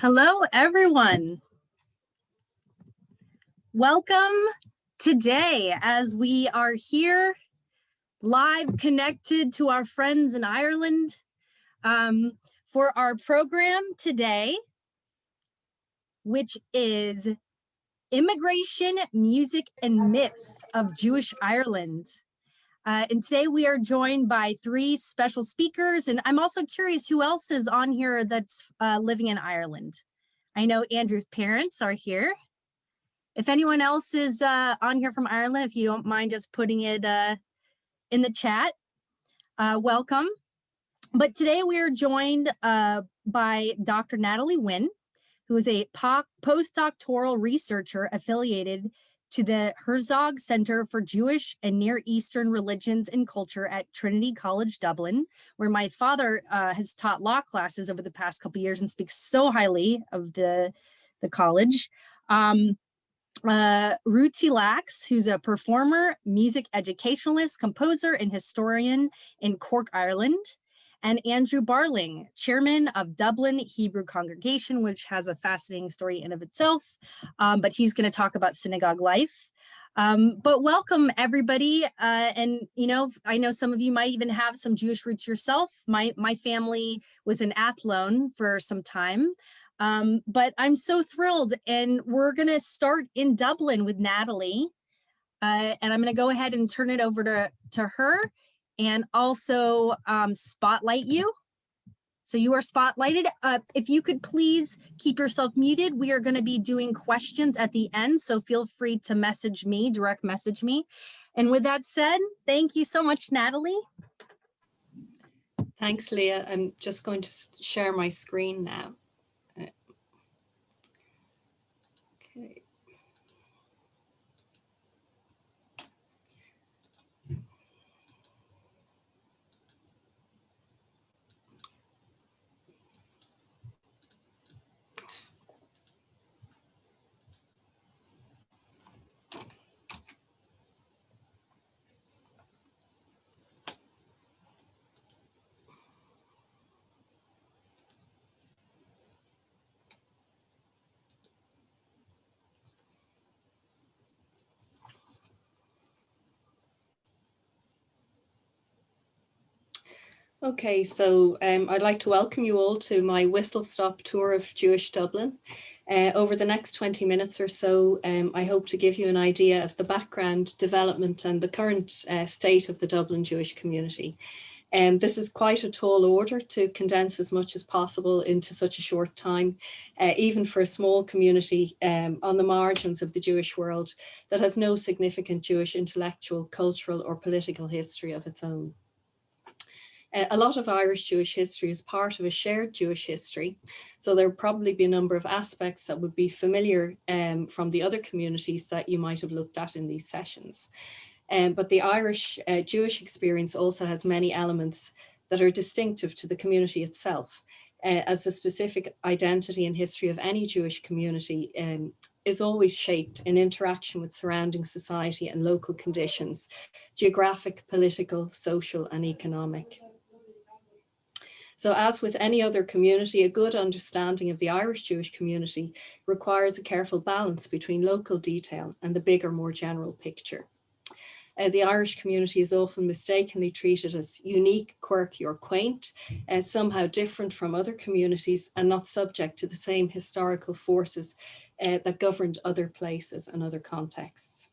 Hello, everyone. Welcome today as we are here live connected to our friends in Ireland for our program today, which is Immigration, Music, and Myths of Jewish Ireland. And today we are joined by three special speakers, and I'm also curious who else is on here that's living in Ireland. I know Andrew's parents are here. If anyone else is on here from Ireland, if you don't mind just putting it in the chat, welcome. But today we are joined by Dr. Natalie Wynn, who is a postdoctoral researcher affiliated to the Herzog Center for Jewish and Near Eastern Religions and Culture at Trinity College, Dublin, where my father has taught law classes over the past couple of years and speaks so highly of the college. Ruti Lax, who's a performer, music educationalist, composer, and historian in Cork, Ireland. And Andrew Barling, chairman of Dublin Hebrew Congregation, which has a fascinating story in of itself, but he's going to talk about synagogue life. But welcome, everybody. And, you know, I know some of you might even have some Jewish roots yourself. My family was in Athlone for some time, but I'm so thrilled. And we're going to start in Dublin with Natalie. And I'm going to go ahead and turn it over to her. And also spotlight you. So you are spotlighted. If you could please keep yourself muted. We are going to be doing questions at the end, so feel free to message me, direct message me. And with that said, thank you so much, Natalie. Thanks, Leah. I'm just going to share my screen now. Okay. Okay, so I'd like to welcome you all to my whistle-stop tour of Jewish Dublin. Over the next 20 minutes or so, I hope to give you an idea of the background, development, and the current state of the Dublin Jewish community. This is quite a tall order to condense as much as possible into such a short time, even for a small community on the margins of the Jewish world that has no significant Jewish intellectual, cultural, or political history of its own. A lot of Irish Jewish history is part of a shared Jewish history, so there would probably be a number of aspects that would be familiar from the other communities that you might have looked at in these sessions. But the Irish Jewish experience also has many elements that are distinctive to the community itself, as the specific identity and history of any Jewish community is always shaped in interaction with surrounding society and local conditions, geographic, political, social, and economic. So as with any other community, a good understanding of the Irish Jewish community requires a careful balance between local detail and the bigger, more general picture. The Irish community is often mistakenly treated as unique, quirky, or quaint, somehow different from other communities and not subject to the same historical forces that governed other places and other contexts.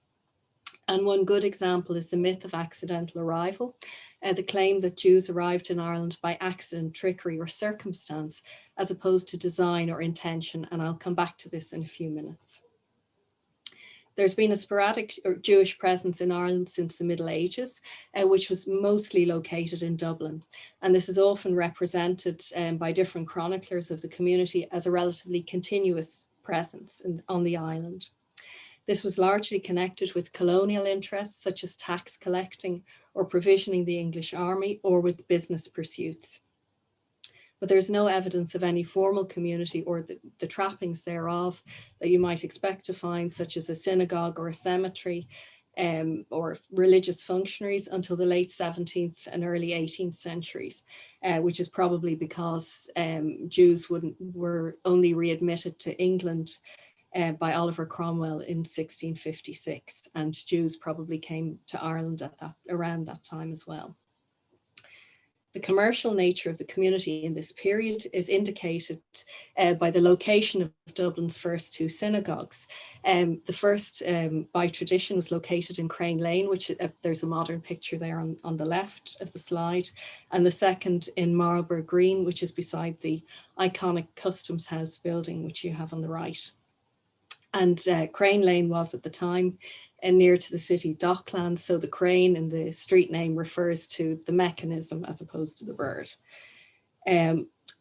And one good example is the myth of accidental arrival, the claim that Jews arrived in Ireland by accident, trickery, or circumstance, as opposed to design or intention. And I'll come back to this in a few minutes. There's been a sporadic Jewish presence in Ireland since the Middle Ages, which was mostly located in Dublin. And this is often represented by different chroniclers of the community as a relatively continuous presence on the island. This was largely connected with colonial interests, such as tax collecting or provisioning the English army, or with business pursuits. But there's no evidence of any formal community or the trappings thereof that you might expect to find, such as a synagogue or a cemetery or religious functionaries, until the late 17th and early 18th centuries, which is probably because Jews were only readmitted to England by Oliver Cromwell in 1656, and Jews probably came to Ireland around that time as well. The commercial nature of the community in this period is indicated by the location of Dublin's first two synagogues. The first, by tradition, was located in Crane Lane, which there's a modern picture there on the left of the slide, and the second in Marlborough Green, which is beside the iconic Customs House building, which you have on the right. And Crane Lane was at the time near to the city docklands, so the crane in the street name refers to the mechanism as opposed to the bird.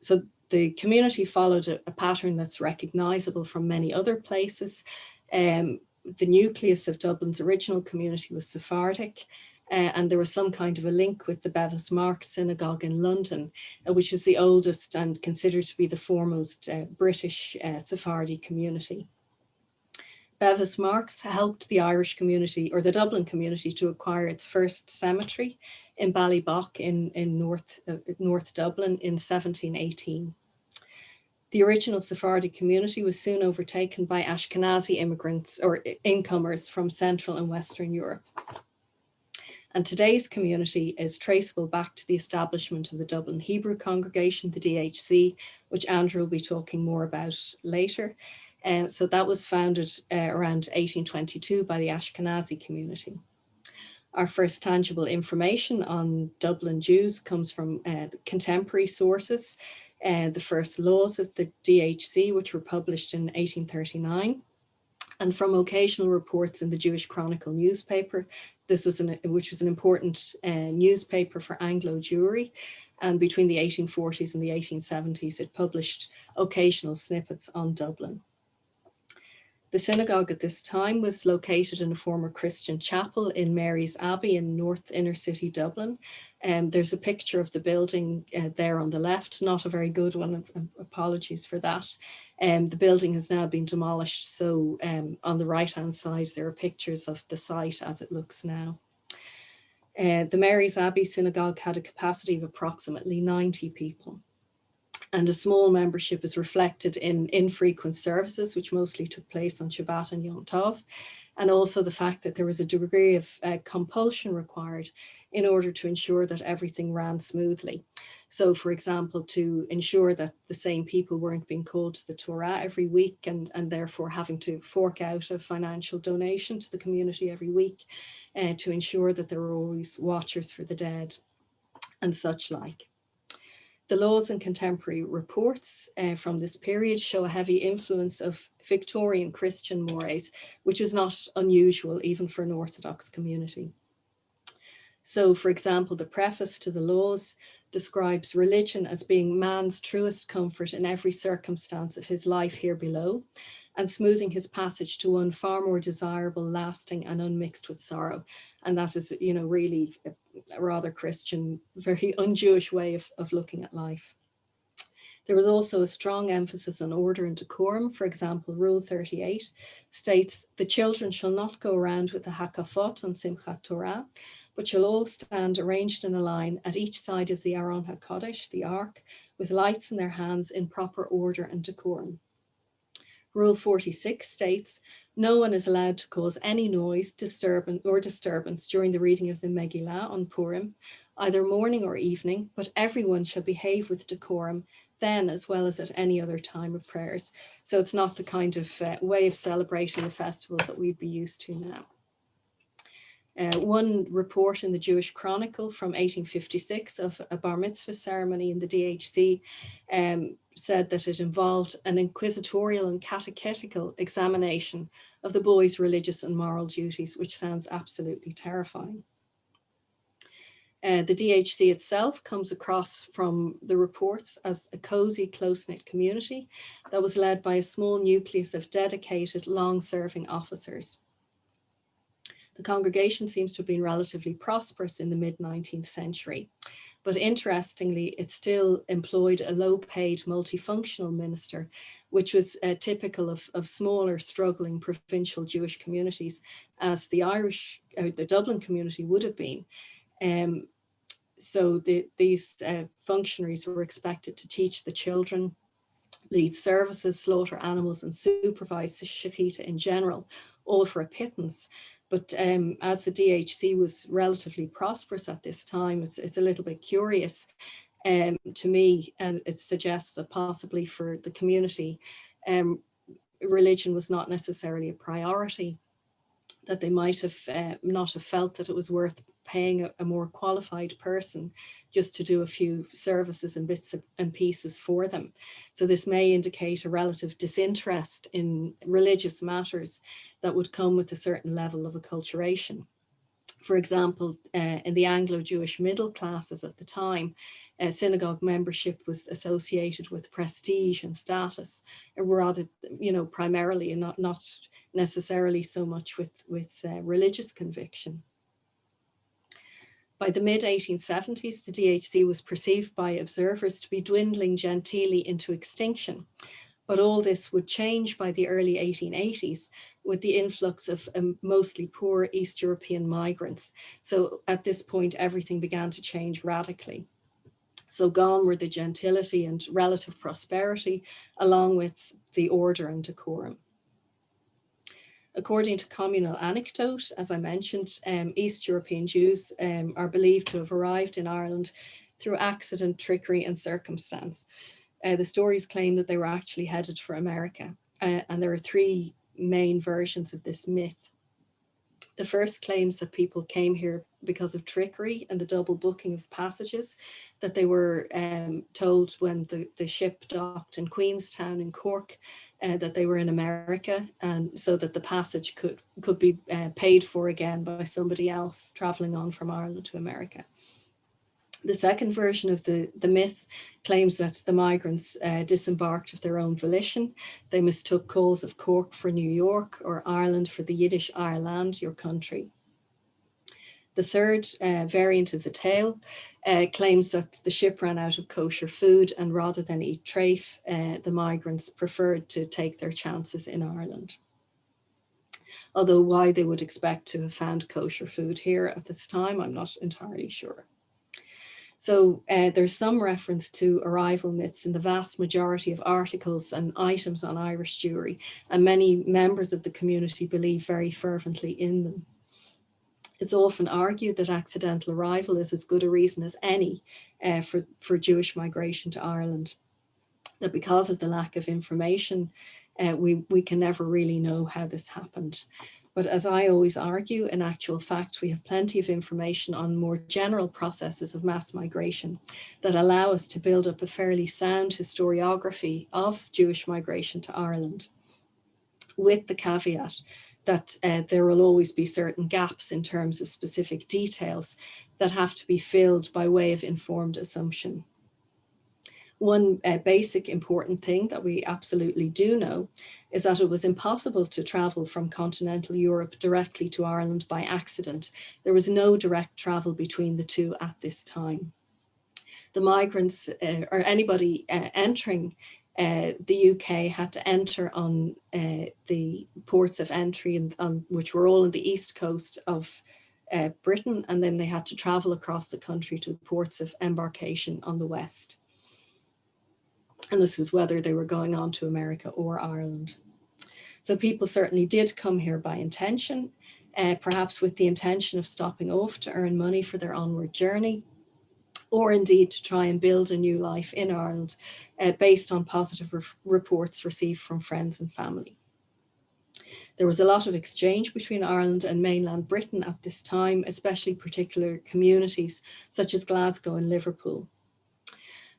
So the community followed a pattern that's recognisable from many other places. The nucleus of Dublin's original community was Sephardic, and there was some kind of a link with the Bevis Marks Synagogue in London, which is the oldest and considered to be the foremost British Sephardi community. Bevis Marks helped the Irish community, or the Dublin community, to acquire its first cemetery in Ballybock in North Dublin in 1718. The original Sephardi community was soon overtaken by Ashkenazi immigrants or incomers from Central and Western Europe. And today's community is traceable back to the establishment of the Dublin Hebrew congregation, the DHC, which Andrew will be talking more about later. So that was founded around 1822 by the Ashkenazi community. Our first tangible information on Dublin Jews comes from contemporary sources, the first laws of the DHC, which were published in 1839, and from occasional reports in the Jewish Chronicle newspaper. This was which was an important newspaper for Anglo Jewry, and between the 1840s and the 1870s, it published occasional snippets on Dublin. The synagogue at this time was located in a former Christian chapel in Mary's Abbey in North Inner City Dublin. There's a picture of the building there on the left, not a very good one, apologies for that. The building has now been demolished, so on the right-hand side there are pictures of the site as it looks now. The Mary's Abbey Synagogue had a capacity of approximately 90 people. And a small membership is reflected in infrequent services, which mostly took place on Shabbat and Yom Tov, and also the fact that there was a degree of compulsion required in order to ensure that everything ran smoothly. So, for example, to ensure that the same people weren't being called to the Torah every week and therefore having to fork out a financial donation to the community every week, to ensure that there were always watchers for the dead and such like. The laws and contemporary reports from this period show a heavy influence of Victorian Christian mores, which was not unusual even for an Orthodox community. So, for example, the preface to the laws describes religion as being man's truest comfort in every circumstance of his life here below, and smoothing his passage to one far more desirable, lasting, and unmixed with sorrow. And that is, really a rather Christian, very un-Jewish way of looking at life. There was also a strong emphasis on order and decorum. For example, Rule 38 states, "The children shall not go around with the hakafot on Simchat Torah, but shall all stand arranged in a line at each side of the Aron HaKodesh, the Ark, with lights in their hands in proper order and decorum." Rule 46 states, "No one is allowed to cause any noise, disturbance during the reading of the Megillah on Purim, either morning or evening, but everyone shall behave with decorum then as well as at any other time of prayers." So it's not the kind of way of celebrating the festivals that we'd be used to now. One report in the Jewish Chronicle from 1856 of a bar mitzvah ceremony in the DHC said that it involved an inquisitorial and catechetical examination of the boys' religious and moral duties, which sounds absolutely terrifying. The DHC itself comes across from the reports as a cozy, close-knit community that was led by a small nucleus of dedicated, long-serving officers. The congregation seems to have been relatively prosperous in the mid-19th century, but interestingly, it still employed a low-paid multifunctional minister, which was typical of smaller, struggling provincial Jewish communities, as the the Dublin community would have been. So these functionaries were expected to teach the children, lead services, slaughter animals, and supervise the shechita in general, all for a pittance. But as the DHC was relatively prosperous at this time, it's a little bit curious to me, and it suggests that possibly for the community, religion was not necessarily a priority, that they might have not have felt that it was worth paying a more qualified person just to do a few services and bits and pieces for them. So this may indicate a relative disinterest in religious matters that would come with a certain level of acculturation. For example, in the Anglo-Jewish middle classes at the time, synagogue membership was associated with prestige and status, rather, primarily, and not necessarily so much with religious conviction. By the mid-1870s, the DHC was perceived by observers to be dwindling genteelly into extinction. But all this would change by the early 1880s with the influx of mostly poor East European migrants. So at this point, everything began to change radically. So gone were the gentility and relative prosperity, along with the order and decorum. According to communal anecdote, as I mentioned, East European Jews are believed to have arrived in Ireland through accident, trickery, and circumstance. The stories claim that they were actually headed for America, and there are three main versions of this myth. The first claims that people came here because of trickery and the double booking of passages, that they were told when the ship docked in Queenstown in Cork that they were in America, and so that the passage could be paid for again by somebody else traveling on from Ireland to America. The second version of the myth claims that the migrants disembarked of their own volition. They mistook calls of Cork for New York, or Ireland for the Yiddish Ireland, your country. The third variant of the tale claims that the ship ran out of kosher food, and rather than eat treif, the migrants preferred to take their chances in Ireland. Although why they would expect to have found kosher food here at this time, I'm not entirely sure. So there's some reference to arrival myths in the vast majority of articles and items on Irish Jewry, and many members of the community believe very fervently in them. It's often argued that accidental arrival is as good a reason as any for Jewish migration to Ireland, that because of the lack of information, we can never really know how this happened. But as I always argue, in actual fact, we have plenty of information on more general processes of mass migration that allow us to build up a fairly sound historiography of Jewish migration to Ireland, with the caveat that there will always be certain gaps in terms of specific details that have to be filled by way of informed assumption. One basic important thing that we absolutely do know is that it was impossible to travel from continental Europe directly to Ireland by accident. There was no direct travel between the two at this time. The migrants or anybody entering the UK had to enter on the ports of entry, which were all on the east coast of Britain, and then they had to travel across the country to the ports of embarkation on the west. And this was whether they were going on to America or Ireland. So people certainly did come here by intention, perhaps with the intention of stopping off to earn money for their onward journey, or indeed to try and build a new life in Ireland based on positive reports received from friends and family. There was a lot of exchange between Ireland and mainland Britain at this time, especially particular communities such as Glasgow and Liverpool.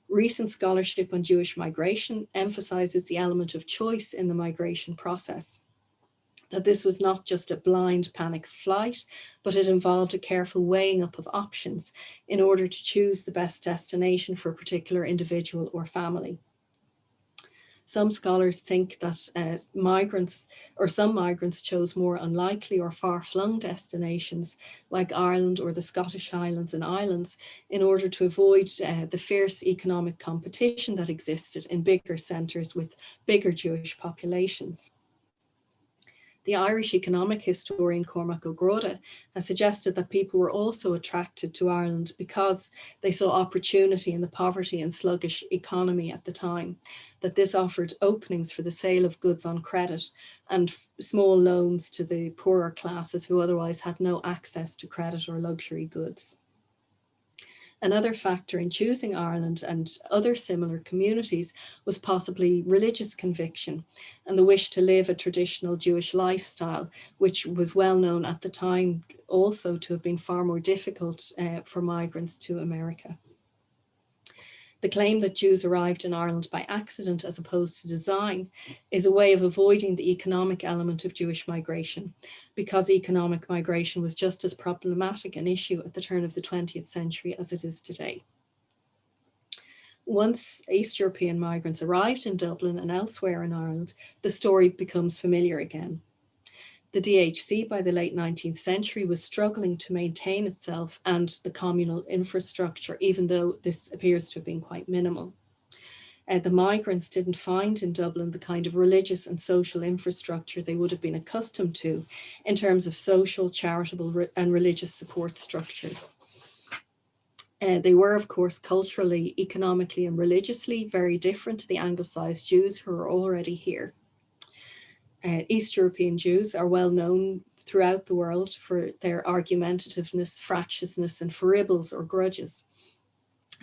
Recent scholarship on Jewish migration emphasizes the element of choice in the migration process, that this was not just a blind panic flight, but it involved a careful weighing up of options in order to choose the best destination for a particular individual or family. Some scholars think that some migrants chose more unlikely or far-flung destinations like Ireland or the Scottish Highlands and Islands in order to avoid the fierce economic competition that existed in bigger centres with bigger Jewish populations. The Irish economic historian Cormac O'Grada has suggested that people were also attracted to Ireland because they saw opportunity in the poverty and sluggish economy at the time, that this offered openings for the sale of goods on credit and small loans to the poorer classes who otherwise had no access to credit or luxury goods. Another factor in choosing Ireland and other similar communities was possibly religious conviction and the wish to live a traditional Jewish lifestyle, which was well known at the time also to have been far more difficult for migrants to America. The claim that Jews arrived in Ireland by accident as opposed to design is a way of avoiding the economic element of Jewish migration, because economic migration was just as problematic an issue at the turn of the 20th century as it is today. Once East European migrants arrived in Dublin and elsewhere in Ireland, the story becomes familiar again. The DHC by the late 19th century was struggling to maintain itself and the communal infrastructure, even though this appears to have been quite minimal. The migrants didn't find in Dublin the kind of religious and social infrastructure they would have been accustomed to in terms of social, charitable, and religious support structures. They were, of course, culturally, economically, and religiously very different to the Anglicized Jews who were already here. East European Jews are well known throughout the world for their argumentativeness, fractiousness, and foibles or grudges.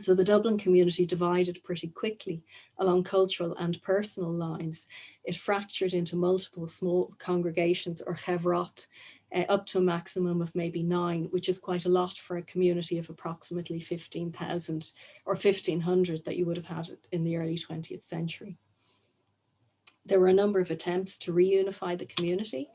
So the Dublin community divided pretty quickly along cultural and personal lines. It fractured into multiple small congregations or chevrot, up to a maximum of maybe 9, which is quite a lot for a community of approximately 15,000 or 1,500 that you would have had in the early 20th century. There were a number of attempts to reunify the community.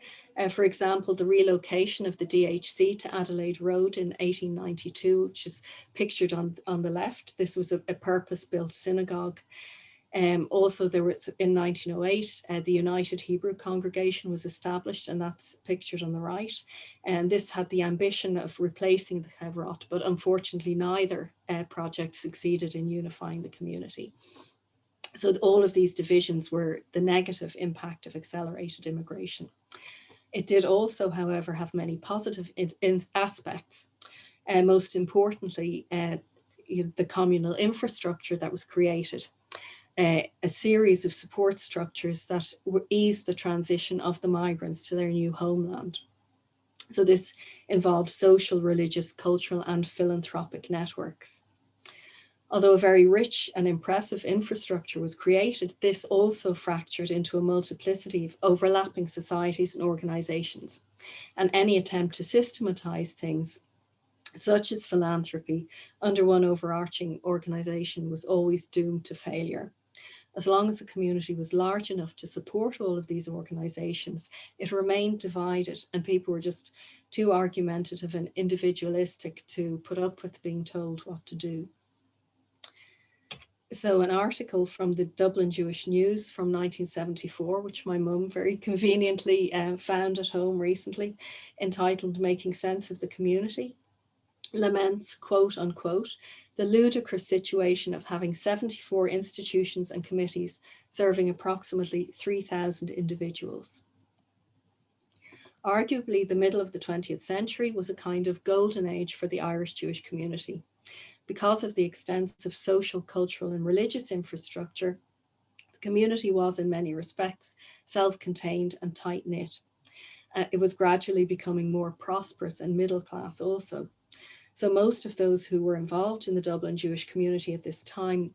For example, the relocation of the DHC to Adelaide Road in 1892, which is pictured on the left. This was a purpose-built synagogue. Also, there was in 1908, the United Hebrew Congregation was established, and that's pictured on the right. And this had the ambition of replacing the Chevrot, but unfortunately neither project succeeded in unifying the community. So all of these divisions were the negative impact of accelerated immigration. It did also, however, have many positive aspects. Most importantly, the communal infrastructure that was created, a series of support structures that eased the transition of the migrants to their new homeland. So this involved social, religious, cultural, and philanthropic networks. Although a very rich and impressive infrastructure was created, this also fractured into a multiplicity of overlapping societies and organizations. And any attempt to systematize things, such as philanthropy, under one overarching organization was always doomed to failure. As long as the community was large enough to support all of these organizations, it remained divided, and people were just too argumentative and individualistic to put up with being told what to do. So an article from the Dublin Jewish News from 1974, which my mum very conveniently found at home recently, entitled "Making Sense of the Community," laments, quote unquote, the ludicrous situation of having 74 institutions and committees serving approximately 3,000 individuals. Arguably, the middle of the 20th century was a kind of golden age for the Irish Jewish community. Because of the extensive social, cultural, and religious infrastructure, the community was in many respects self-contained and tight-knit. It was gradually becoming more prosperous and middle class also. So most of those who were involved in the Dublin Jewish community at this time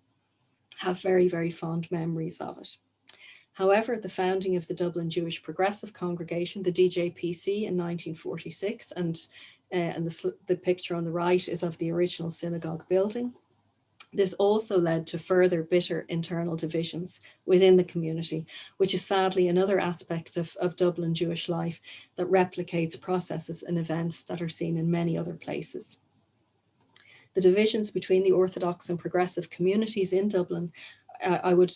have very, very fond memories of it. However, the founding of the Dublin Jewish Progressive Congregation, the DJPC, in 1946, and the picture on the right is of the original synagogue building. This also led to further bitter internal divisions within the community, which is sadly another aspect of Dublin Jewish life that replicates processes and events that are seen in many other places. The divisions between the Orthodox and progressive communities in Dublin, I would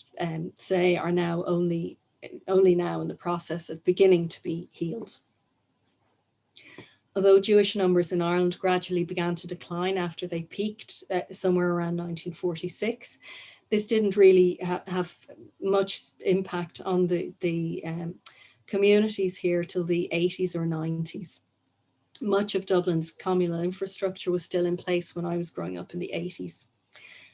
say, are now only now in the process of beginning to be healed. Although Jewish numbers in Ireland gradually began to decline after they peaked somewhere around 1946, this didn't really have much impact on the communities here till the 80s or 90s. Much of Dublin's communal infrastructure was still in place when I was growing up in the 80s.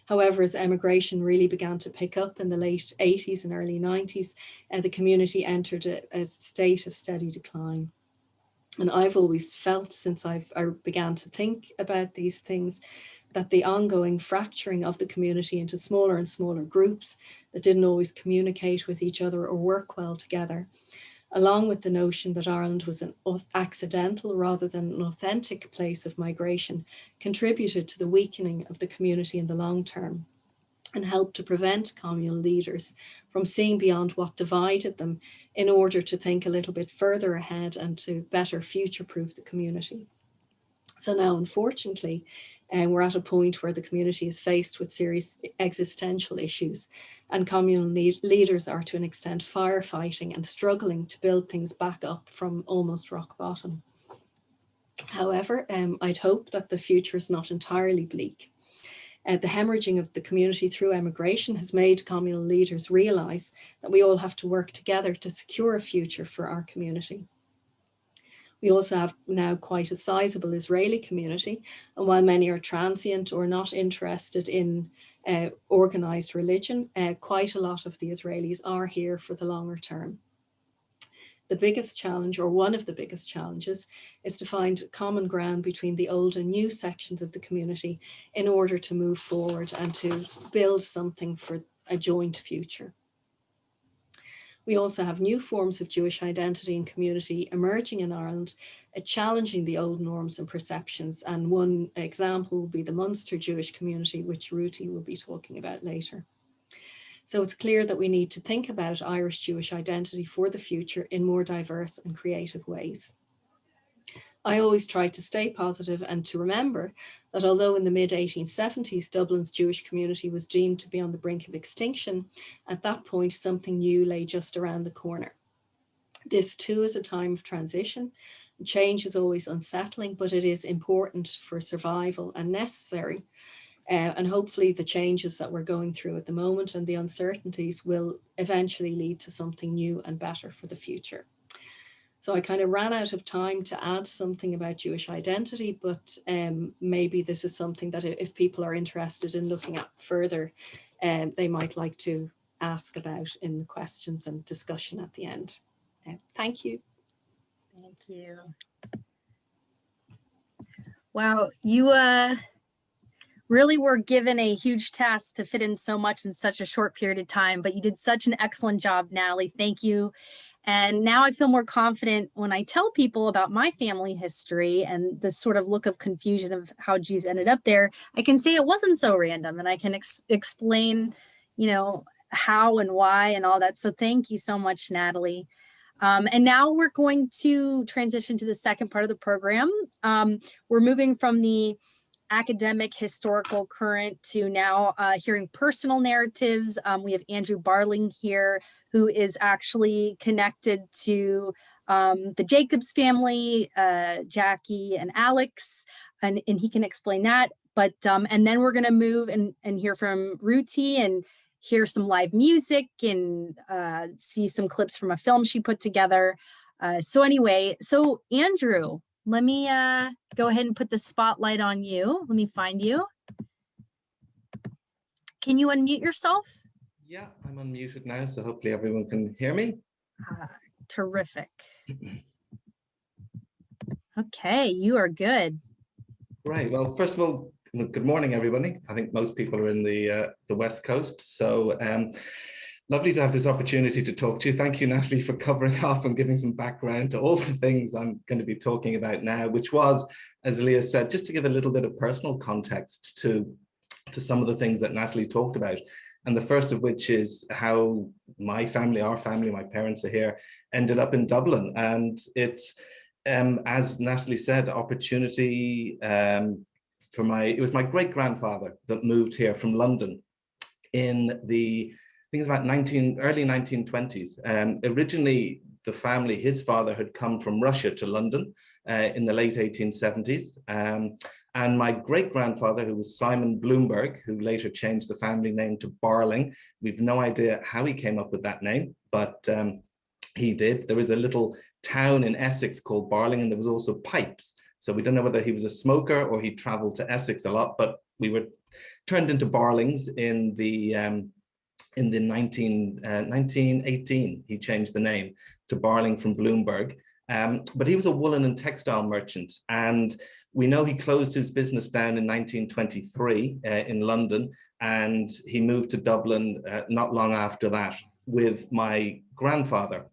However, as emigration really began to pick up in the late 80s and early 90s, the community entered a state of steady decline. And I've always felt, since I began to think about these things, that the ongoing fracturing of the community into smaller and smaller groups that didn't always communicate with each other or work well together, along with the notion that Ireland was an accidental rather than an authentic place of migration, contributed to the weakening of the community in the long term and helped to prevent communal leaders from seeing beyond what divided them in order to think a little bit further ahead and to better future-proof the community. So now, unfortunately, we're at a point where the community is faced with serious existential issues, and communal leaders are to an extent firefighting and struggling to build things back up from almost rock bottom. However, I'd hope that the future is not entirely bleak. The hemorrhaging of the community through emigration has made communal leaders realise that we all have to work together to secure a future for our community. We also have now quite a sizable Israeli community, and while many are transient or not interested in organised religion, quite a lot of the Israelis are here for the longer term. The biggest challenge, or one of the biggest challenges, is to find common ground between the old and new sections of the community in order to move forward and to build something for a joint future. We also have new forms of Jewish identity and community emerging in Ireland, challenging the old norms and perceptions. And one example will be the Munster Jewish community, which Ruti will be talking about later. So it's clear that we need to think about Irish Jewish identity for the future in more diverse and creative ways. I always try to stay positive and to remember that although in the mid-1870s, Dublin's Jewish community was deemed to be on the brink of extinction, at that point, something new lay just around the corner. This too is a time of transition. Change is always unsettling, but it is important for survival and necessary. And hopefully the changes that we're going through at the moment and the uncertainties will eventually lead to something new and better for the future. So I kind of ran out of time to add something about Jewish identity, but maybe this is something that if people are interested in looking at further, they might like to ask about in the questions and discussion at the end. Thank you. Thank you. Wow, you really were given a huge task to fit in so much in such a short period of time, but you did such an excellent job, Natalie. Thank you. And now I feel more confident when I tell people about my family history and the sort of look of confusion of how Jews ended up there. I can say it wasn't so random, and I can explain, you know, how and why and all that. So thank you so much, Natalie. And now we're going to transition to the second part of the program. We're moving from the academic, historical, current to now hearing personal narratives. We have Andrew Barling here, who is actually connected to the Jacobs family, Jackie and Alex, and he can explain that. But and then we're going to move and hear from Ruti and hear some live music and see some clips from a film she put together. So anyway, so Andrew, let me go ahead and put the spotlight on you. Let me find you. Can you unmute yourself? Yeah, I'm unmuted now, so hopefully everyone can hear me. Terrific. Okay, you are good. Right, well, first of all, good morning, everybody. I think most people are in the West Coast. So Lovely to have this opportunity to talk to you. Thank you, Natalie, for covering off and giving some background to all the things I'm going to be talking about now, which was, as Leah said, just to give a little bit of personal context to some of the things that Natalie talked about. And the first of which is how my family, our family, my parents are here, ended up in Dublin. And it's, as Natalie said, opportunity it was my great-grandfather that moved here from London in the, I think it's about early 1920s. Originally, the family, his father had come from Russia to London in the late 1870s. And my great-grandfather, who was Simon Bloomberg, who later changed the family name to Barling. We've no idea how he came up with that name, but he did. There is a little town in Essex called Barling, and there was also pipes. So we don't know whether he was a smoker or he traveled to Essex a lot, but we were turned into Barlings in the 1918. He changed the name to Barling from Bloomberg. But he was a woolen and textile merchant. And we know he closed his business down in 1923 in London, and he moved to Dublin not long after that with my grandfather,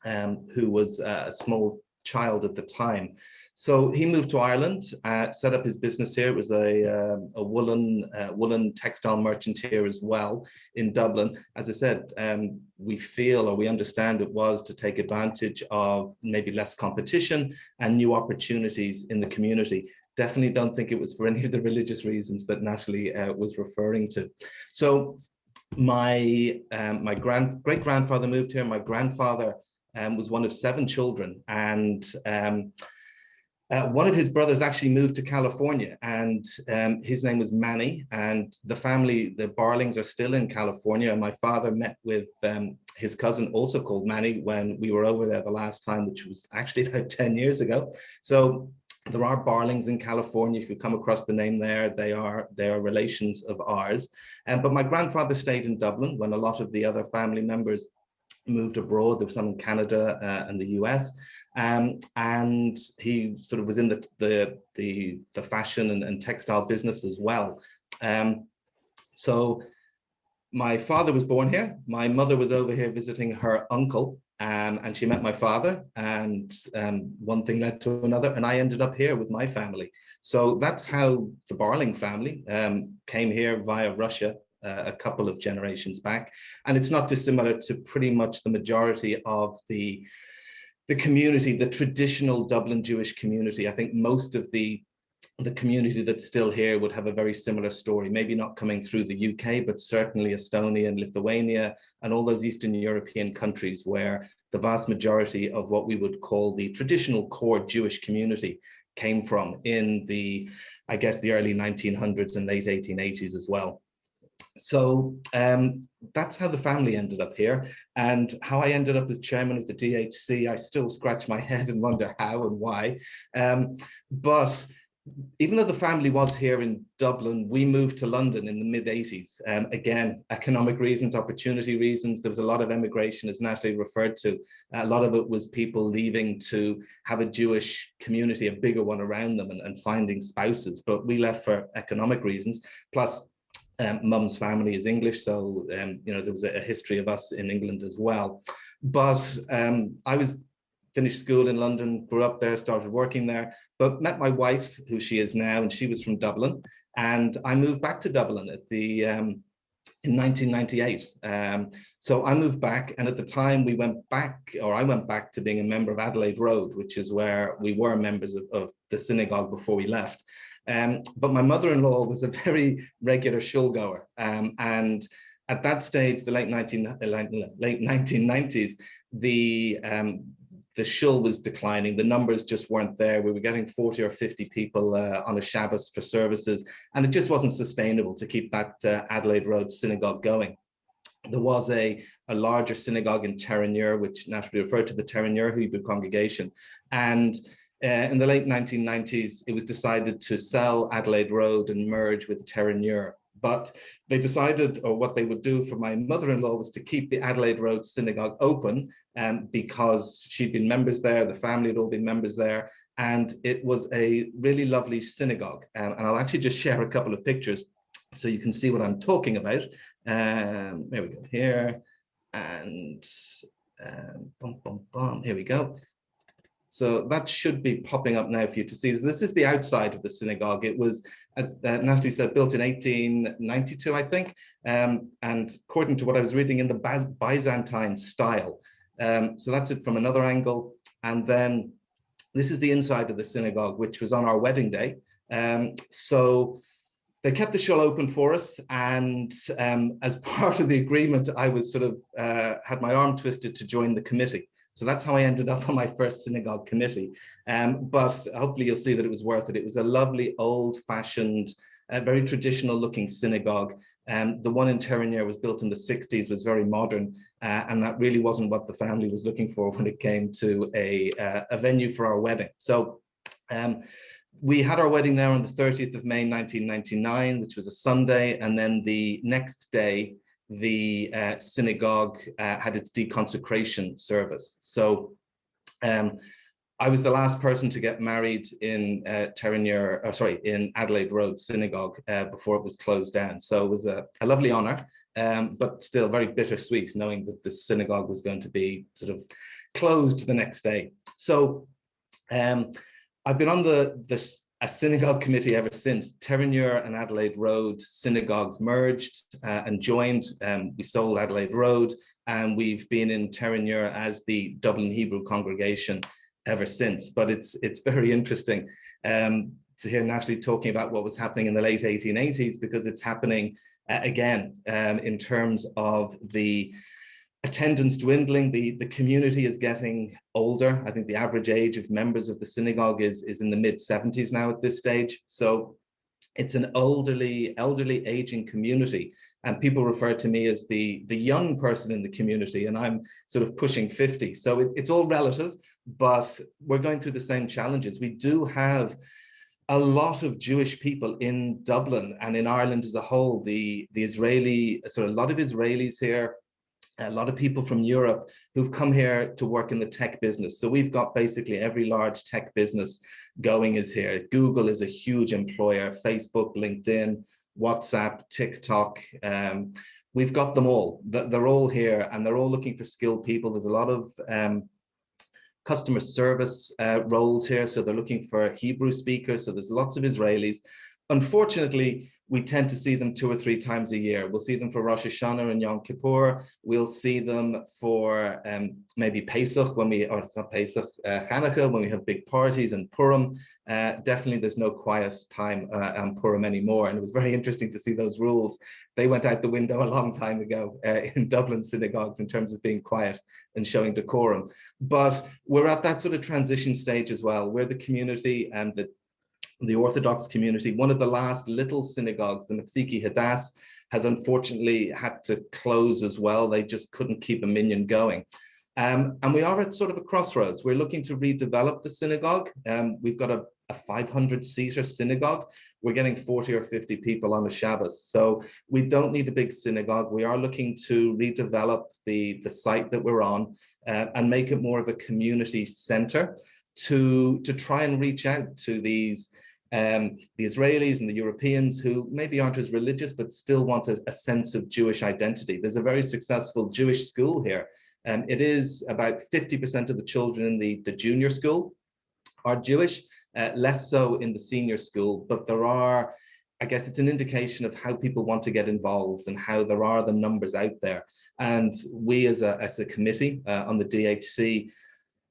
who was a small child at the time. So he moved to Ireland, set up his business here. It was a woolen textile merchant here as well in Dublin. As I said, we feel, or we understand, it was to take advantage of maybe less competition and new opportunities in the community. Definitely don't think it was for any of the religious reasons that Natalie was referring to. So my great-grandfather moved here. My grandfather was one of 7 children, and one of his brothers actually moved to California, and his name was Manny, and the family, the Barlings, are still in California. And my father met with his cousin, also called Manny, when we were over there the last time, which was actually about 10 years ago. So there are Barlings in California. If you come across the name there, they are relations of ours. But my grandfather stayed in Dublin when a lot of the other family members moved abroad. There was some in Canada and the US, and he sort of was in the fashion and textile business as well. So my father was born here. My mother was over here visiting her uncle, and she met my father, and one thing led to another, and I ended up here with my family. So that's how the Barling family came here via Russia a couple of generations back. And it's not dissimilar to pretty much the majority of the community, the traditional Dublin Jewish community. I think most of the community that's still here would have a very similar story, maybe not coming through the UK, but certainly Estonia and Lithuania and all those Eastern European countries where the vast majority of what we would call the traditional core Jewish community came from in the, I guess, the early 1900s and late 1880s as well. So that's how the family ended up here, and how I ended up as chairman of the DHC. I still scratch my head and wonder how and why. But even though the family was here in Dublin, we moved to London in the mid-80s. Again, economic reasons, opportunity reasons. There was a lot of emigration, as Natalie referred to. A lot of it was people leaving to have a Jewish community, a bigger one around them, and finding spouses. But we left for economic reasons. Plus, Mum's family is English, so there was a history of us in England as well. But I finished school in London, grew up there, started working there, but met my wife, who she is now, and she was from Dublin. And I moved back to Dublin in 1998. So I moved back, and at the time I went back to being a member of Adelaide Road, which is where we were members of the synagogue before we left. But my mother-in-law was a very regular shul goer, and at that stage, the late 1990s, the shul was declining. The numbers just weren't there. We were getting 40 or 50 people on a Shabbos for services, and it just wasn't sustainable to keep that Adelaide Road synagogue going. There was a larger synagogue in Terenure, which Natalie referred to, the Terenure Hebrew congregation, and in the late 1990s, it was decided to sell Adelaide Road and merge with Terenure. But they decided, or what they would do for my mother-in-law, was to keep the Adelaide Road synagogue open, because she'd been members there, the family had all been members there, and it was a really lovely synagogue. And I'll actually just share a couple of pictures so you can see what I'm talking about. There we go, here. And here we go. So that should be popping up now for you to see. So this is the outside of the synagogue. It was, as Natalie said, built in 1892, I think. And according to what I was reading, in the Byzantine style. So that's it from another angle. And then this is the inside of the synagogue, which was on our wedding day. So they kept the shul open for us, and as part of the agreement, I was sort of had my arm twisted to join the committee. So that's how I ended up on my first synagogue committee. But hopefully you'll see that it was worth it. It was a lovely, old-fashioned, very traditional-looking synagogue. The one in Terenure was built in the 60s, was very modern, and that really wasn't what the family was looking for when it came to a venue for our wedding. So we had our wedding there on the 30th of May, 1999, which was a Sunday, and then the next day, the synagogue had its deconsecration service. So I was the last person to get married in in Adelaide Road Synagogue before it was closed down. So it was a lovely honor, but still very bittersweet knowing that the synagogue was going to be sort of closed the next day. So I've been on a synagogue committee ever since. Terenure and Adelaide Road synagogues merged and joined. We sold Adelaide Road, and we've been in Terenure as the Dublin Hebrew congregation ever since. But it's very interesting to hear Natalie talking about what was happening in the late 1880s, because it's happening again in terms of the attendance dwindling. The community is getting older. I think the average age of members of the synagogue is in the mid-70s now at this stage. So it's an elderly aging community, and people refer to me as the young person in the community, and I'm sort of pushing 50. So it's all relative, but we're going through the same challenges. We do have a lot of Jewish people in Dublin and in Ireland as a whole. A lot of Israelis here, a lot of people from Europe who've come here to work in the tech business. So we've got basically every large tech business going is here. Google is a huge employer, Facebook, LinkedIn, WhatsApp, TikTok. We've got them all. They're all here, and they're all looking for skilled people. There's a lot of customer service roles here. So they're looking for Hebrew speakers. So there's lots of Israelis. Unfortunately, we tend to see them 2 or 3 times a year. We'll see them for Rosh Hashanah and Yom Kippur. We'll see them for maybe Pesach, Chanukah, when we have big parties, and Purim. Definitely there's no quiet time on Purim anymore. And it was very interesting to see those rules. They went out the window a long time ago in Dublin synagogues in terms of being quiet and showing decorum. But we're at that sort of transition stage as well. We're the community and the Orthodox community. One of the last little synagogues, the Metziki Hadass, has unfortunately had to close as well. They just couldn't keep a minyan going. And we are at sort of a crossroads. We're looking to redevelop the synagogue. We've got a 500-seater synagogue. We're getting 40 or 50 people on a Shabbos. So we don't need a big synagogue. We are looking to redevelop the site that we're on and make it more of a community center to try and reach out to the Israelis and the Europeans who maybe aren't as religious, but still want a sense of Jewish identity. There's a very successful Jewish school here. It is about 50% of the children in the junior school are Jewish, less so in the senior school, but there are, I guess it's an indication of how people want to get involved and how there are the numbers out there. And we as a committee on the DHC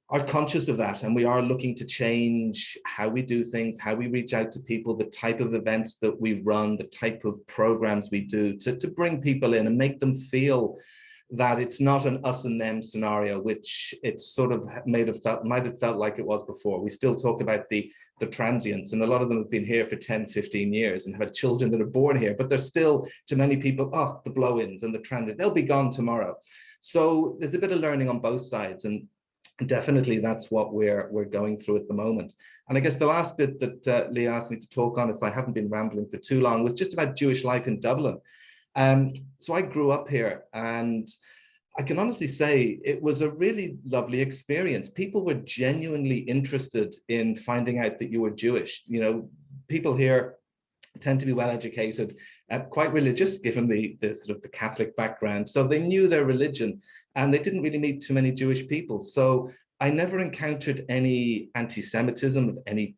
are conscious of that, and we are looking to change how we do things, how we reach out to people, the type of events that we run, the type of programs we do to bring people in and make them feel that it's not an us and them scenario, which it's sort of might have felt like it was before. We still talk about the transients, and a lot of them have been here for 10, 15 years and have had children that are born here, but they're still, to many people, the blow-ins and the transient, they'll be gone tomorrow. So there's a bit of learning on both sides, and definitely that's what we're going through at the moment. And I guess the last bit that Leah asked me to talk on, if I haven't been rambling for too long, was just about Jewish life in Dublin. So I grew up here, and I can honestly say it was a really lovely experience. People were genuinely interested in finding out that you were Jewish. You know, people here tend to be well educated. quite religious, given the sort of the Catholic background. So they knew their religion, and they didn't really meet too many Jewish people. So I never encountered any anti-Semitism of any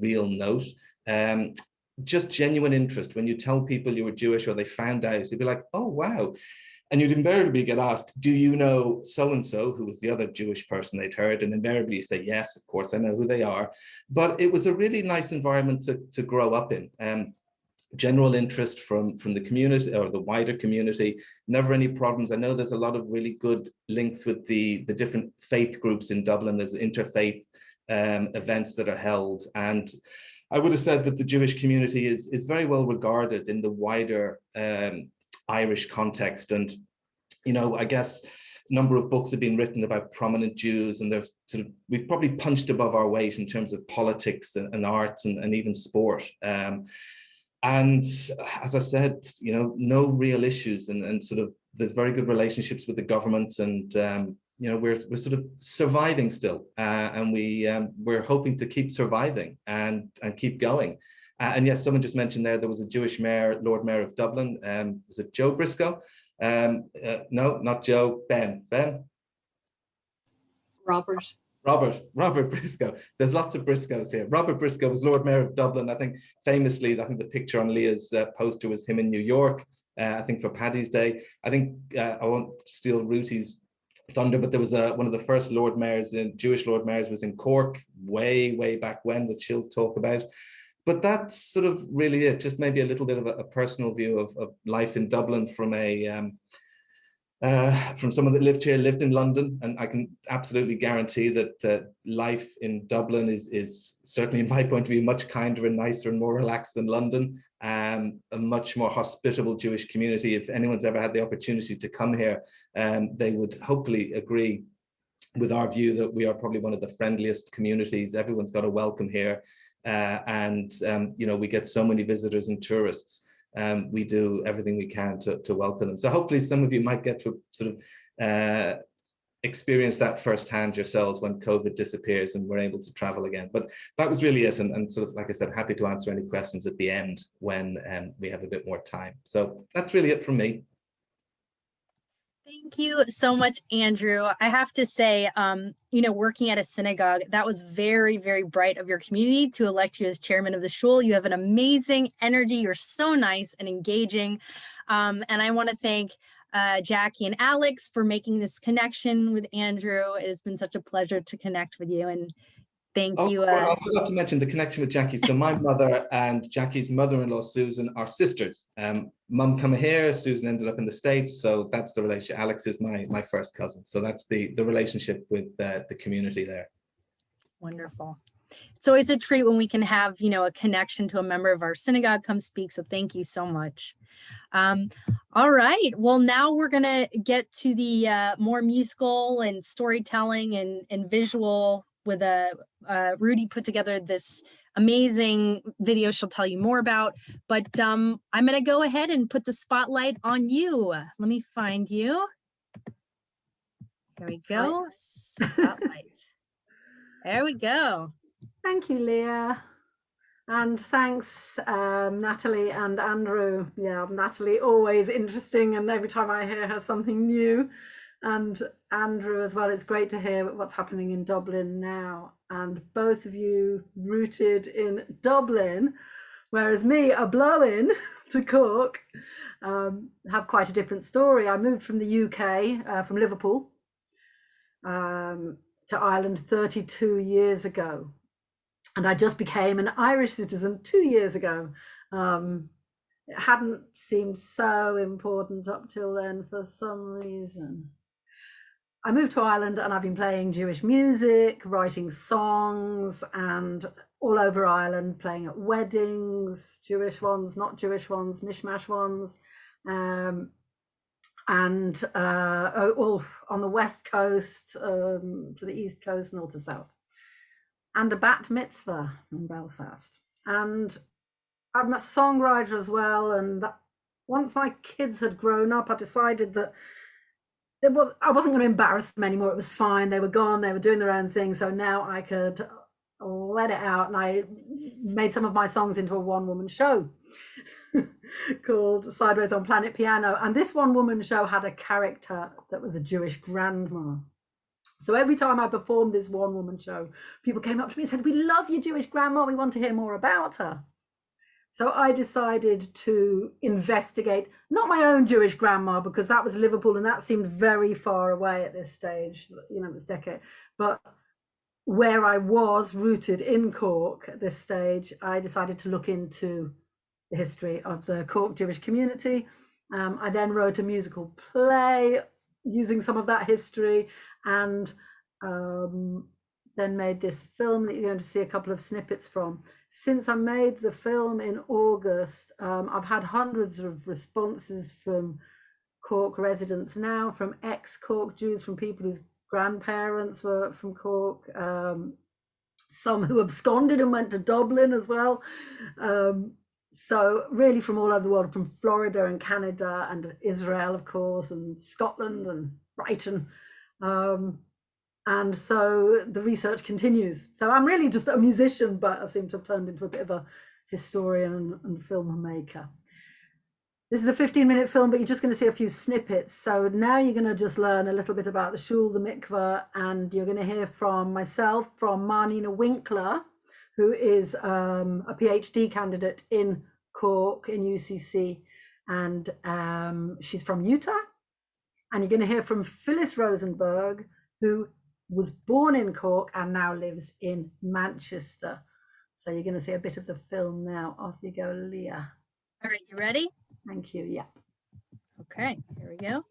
real note. Just genuine interest. When you tell people you were Jewish or they found out, you'd be like, oh, wow. And you'd invariably get asked, do you know so-and-so, who was the other Jewish person they'd heard? And invariably you say, yes, of course, I know who they are. But it was a really nice environment to grow up in. General interest from the community or the wider community, never any problems. I know there's a lot of really good links with the different faith groups in Dublin. There's interfaith events that are held. And I would have said that the Jewish community is very well regarded in the wider Irish context. And, you know, I guess a number of books have been written about prominent Jews, and there's we've probably punched above our weight in terms of politics and arts and even sport. And as I said, you know, no real issues, and sort of there's very good relationships with the government, and you know, we're sort of surviving still, and we're hoping to keep surviving and keep going. And yes, someone just mentioned there was a Jewish mayor, Lord Mayor of Dublin. Was it Joe Briscoe? No, not Joe. Ben. Robert Briscoe. There's lots of Briscoes here. Robert Briscoe was Lord Mayor of Dublin. I think famously, the picture on Leah's poster was him in New York, I think for Paddy's Day. I think, I won't steal Ruthie's thunder, but there was one of the first Lord Mayors, Jewish Lord Mayors was in Cork, way back when, that she'll talk about. But that's sort of really it, just maybe a little bit of a personal view of life in Dublin from someone that lived in London, and I can absolutely guarantee that life in Dublin is certainly, in my point of view, much kinder and nicer and more relaxed than London. A much more hospitable Jewish community. If anyone's ever had the opportunity to come here, they would hopefully agree with our view that we are probably one of the friendliest communities. Everyone's got a welcome here, and you know, we get so many visitors and tourists. We do everything we can to welcome them. So hopefully some of you might get to sort of experience that firsthand yourselves when COVID disappears and we're able to travel again. But that was really it. And sort of, like I said, happy to answer any questions at the end when we have a bit more time. So that's really it from me. Thank you so much, Andrew. I have to say, you know, working at a synagogue, that was very, very bright of your community to elect you as chairman of the shul. You have an amazing energy. You're so nice and engaging. And I want to thank Jackie and Alex for making this connection with Andrew. It has been such a pleasure to connect with you. And thank you. I forgot to mention the connection with Jackie. So my mother and Jackie's mother-in-law, Susan, are sisters. Mum come here, Susan ended up in the States. So that's the relationship. Alex is my first cousin. So that's the relationship with the community there. Wonderful. It's always a treat when we can have, you know, a connection to a member of our synagogue come speak. So thank you so much. All right. Well, now we're going to get to the more musical and storytelling and visual with Rudy put together this amazing video she'll tell you more about, but I'm going to go ahead and put the spotlight on you. Let me find you. There we go. Spotlight. There we go. Thank you, Leah. And thanks, Natalie and Andrew. Yeah, Natalie, always interesting. And every time I hear her, something new. And Andrew as well, it's great to hear what's happening in Dublin now. And both of you rooted in Dublin, whereas me, a blow-in to Cork, have quite a different story. I moved from the UK, from Liverpool, to Ireland 32 years ago. And I just became an Irish citizen 2 years ago. It hadn't seemed so important up till then for some reason. I moved to Ireland and I've been playing Jewish music, writing songs, and all over Ireland, playing at weddings, Jewish ones, not Jewish ones, mishmash ones, and all on the west coast, to the east coast and all to south, and a bat mitzvah in Belfast. And I'm a songwriter as well. And once my kids had grown up, I decided that I wasn't going to embarrass them anymore. It was fine. They were gone. They were doing their own thing. So now I could let it out, and I made some of my songs into a one-woman show called Sideways on Planet Piano. And this one-woman show had a character that was a Jewish grandma. So every time I performed this one-woman show, people came up to me and said, "We love your Jewish grandma, we want to hear more about her." So I decided to investigate, not my own Jewish grandma, because that was Liverpool and that seemed very far away at this stage, you know, it was decade, but where I was rooted in Cork at this stage, I decided to look into the history of the Cork Jewish community. I then wrote a musical play using some of that history, and then made this film that you're going to see a couple of snippets from. Since I made the film in August, I've had hundreds of responses from Cork residents now, from ex-Cork Jews, from people whose grandparents were from Cork, some who absconded and went to Dublin as well. So really from all over the world, from Florida and Canada and Israel, of course, and Scotland and Brighton. And so the research continues. So I'm really just a musician, but I seem to have turned into a bit of a historian and filmmaker. This is a 15-minute film, but you're just going to see a few snippets. So now you're going to just learn a little bit about the shul, the mikveh, and you're going to hear from myself, from Marnina Winkler, who is a PhD candidate in Cork, in UCC, and she's from Utah. And you're going to hear from Phyllis Rosenberg, who was born in Cork and now lives in Manchester. So you're going to see a bit of the film now. Off you go, Leah. All right, you ready? Thank you. Yeah. Okay, here we go.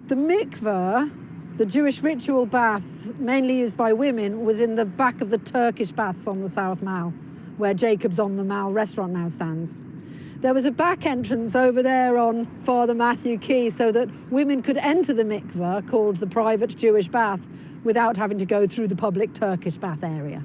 The mikveh, the Jewish ritual bath, mainly used by women, was in the back of the Turkish baths on the South Mall, where Jacob's on the Mall restaurant now stands. There was a back entrance over there on Father Matthew Quay so that women could enter the mikveh, called the private Jewish bath, without having to go through the public Turkish bath area.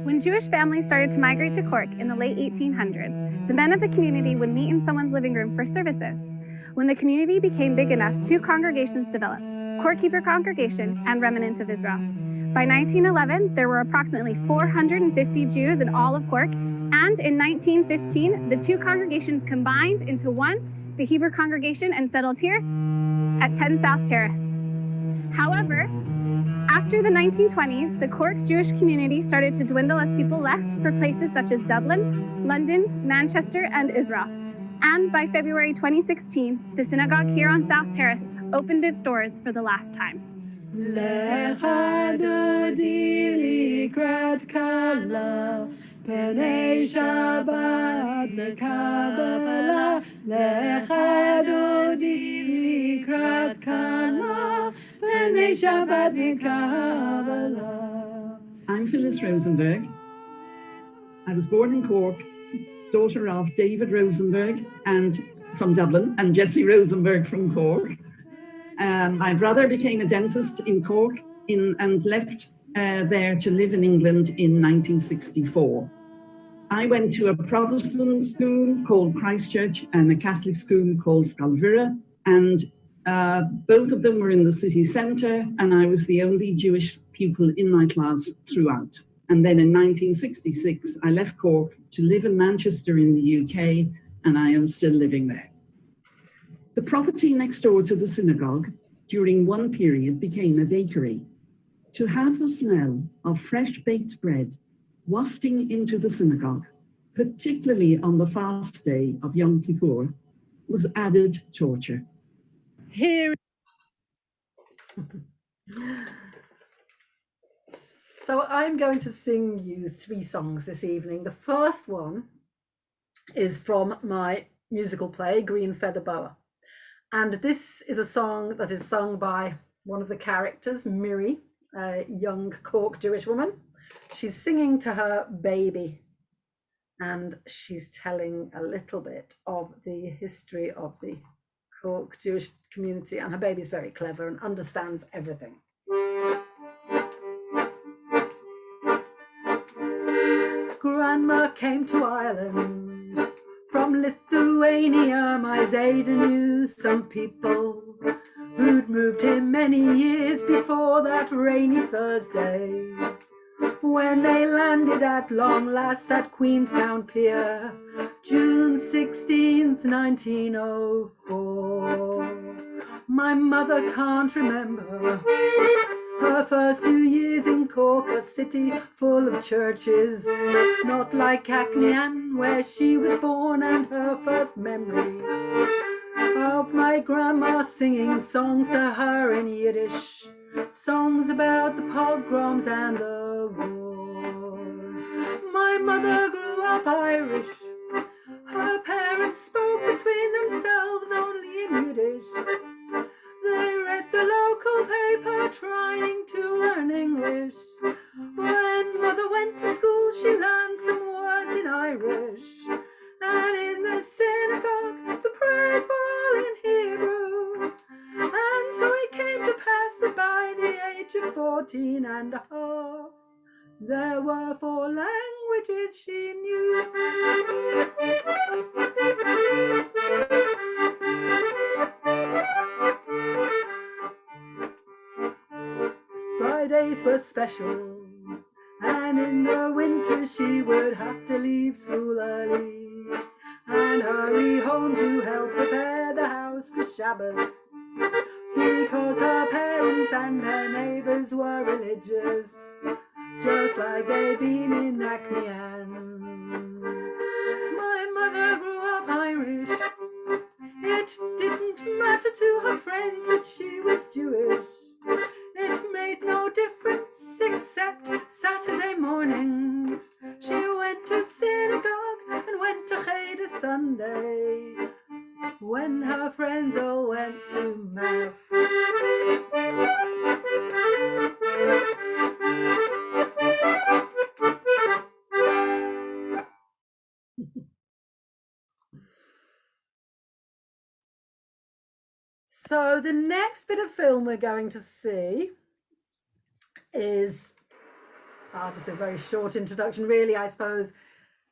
When Jewish families started to migrate to Cork in the late 1800s, the men of the community would meet in someone's living room for services. When the community became big enough, two congregations developed, Cork Hebrew Congregation and Remnant of Israel. By 1911, there were approximately 450 Jews in all of Cork, and in 1915, the two congregations combined into one, the Hebrew Congregation, and settled here at 10 South Terrace. However, after the 1920s, the Cork Jewish community started to dwindle as people left for places such as Dublin, London, Manchester, and Israel. And by February 2016, the synagogue here on South Terrace opened its doors for the last time. Lecha dodi likrat kala, penei Shabbat nekabala. Lecha dodi likrat kala, penei Shabbat nekabala. I'm Phyllis Rosenberg. I was born in Cork, daughter of David Rosenberg and from Dublin and Jessie Rosenberg from Cork. My brother became a dentist in Cork and left there to live in England in 1964. I went to a Protestant school called Christchurch and a Catholic school called Scalvira, and both of them were in the city centre, and I was the only Jewish pupil in my class throughout. And then in 1966, I left Cork to live in Manchester in the UK, and I am still living there. The property next door to the synagogue during one period became a bakery. To have the smell of fresh baked bread wafting into the synagogue, particularly on the fast day of Yom Kippur, was added torture. Here. So I'm going to sing you 3 songs this evening. The first one is from my musical play, Green Feather Boa. And this is a song that is sung by one of the characters, Miri, a young Cork Jewish woman. She's singing to her baby, and she's telling a little bit of the history of the Cork Jewish community, and her baby's very clever and understands everything. Grandma grandma came to Ireland. From Lithuania, my Zayda knew some people who'd moved here many years before that rainy Thursday, when they landed at long last at Queenstown Pier, June 16th, 1904. My mother can't remember her first few years in Cork, a city full of churches, not like Cacknian, where she was born, and her first memory of my grandma singing songs to her in Yiddish, songs about the pogroms and the wars. My mother grew up Irish. Her parents spoke between themselves only in Yiddish. They read the local paper trying to learn English. When mother went to school, she learned some words in Irish. And in the synagogue, the prayers were all in Hebrew. And so it came to pass that by the age of 14 and a half, there were 4 languages she knew. Fridays were special, and in the winter she would have to leave school early and hurry home to help prepare the house for Shabbos, because her parents and her neighbours were religious, just like they'd been in Acmean. My mother grew up Irish. It didn't matter to her friends that she was Jewish. It made no difference except Saturday mornings. She went to synagogue and went to Cheder Sunday, when her friends all went to Mass. So the next bit of film we're going to see is just a very short introduction. Really, I suppose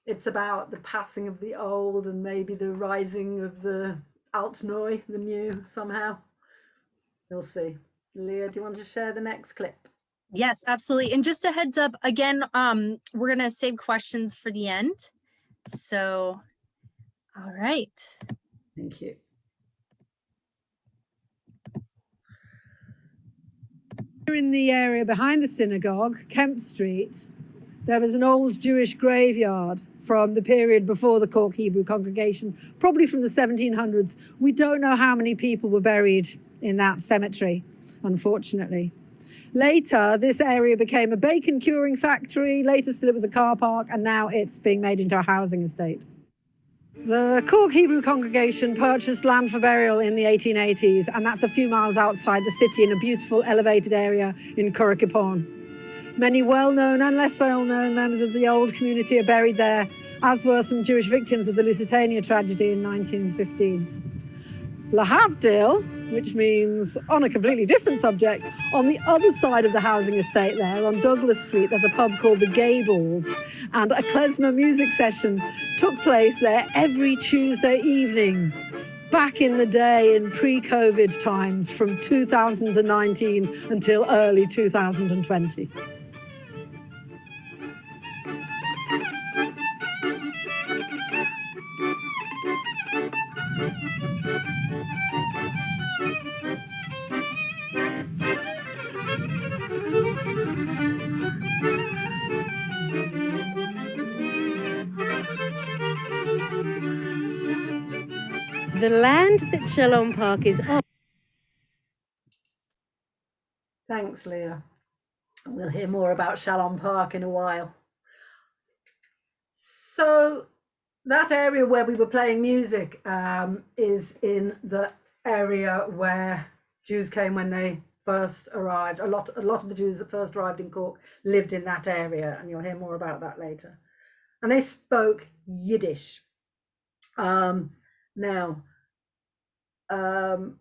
it's about the passing of the old and maybe the rising of the alt neu, the new, somehow. We'll see. Leah, do you want to share the next clip? Yes, absolutely. And just a heads up, again, we're going to save questions for the end. So, all right. Thank you. In the area behind the synagogue, Kemp Street, there was an old Jewish graveyard from the period before the Cork Hebrew congregation, probably from the 1700s. We don't know how many people were buried in that cemetery, unfortunately. Later, this area became a bacon curing factory. Later still it was a car park, and now it's being made into a housing estate. The Cork Hebrew congregation purchased land for burial in the 1880s, and that's a few miles outside the city in a beautiful elevated area in Cork. Many well-known and less well-known members of the old community are buried there, as were some Jewish victims of the Lusitania tragedy in 1915. Lahavdil, which means on a completely different subject, on the other side of the housing estate there, on Douglas Street, there's a pub called the Gables, and a klezmer music session took place there every Tuesday evening, back in the day in pre-COVID times, from 2019 until early 2020. The land that Shalom Park is on. Thanks, Leah. We'll hear more about Shalom Park in a while. So that area where we were playing music is in the area where Jews came when they first arrived. A lot of the Jews that first arrived in Cork lived in that area, and you'll hear more about that later. And they spoke Yiddish. Now, the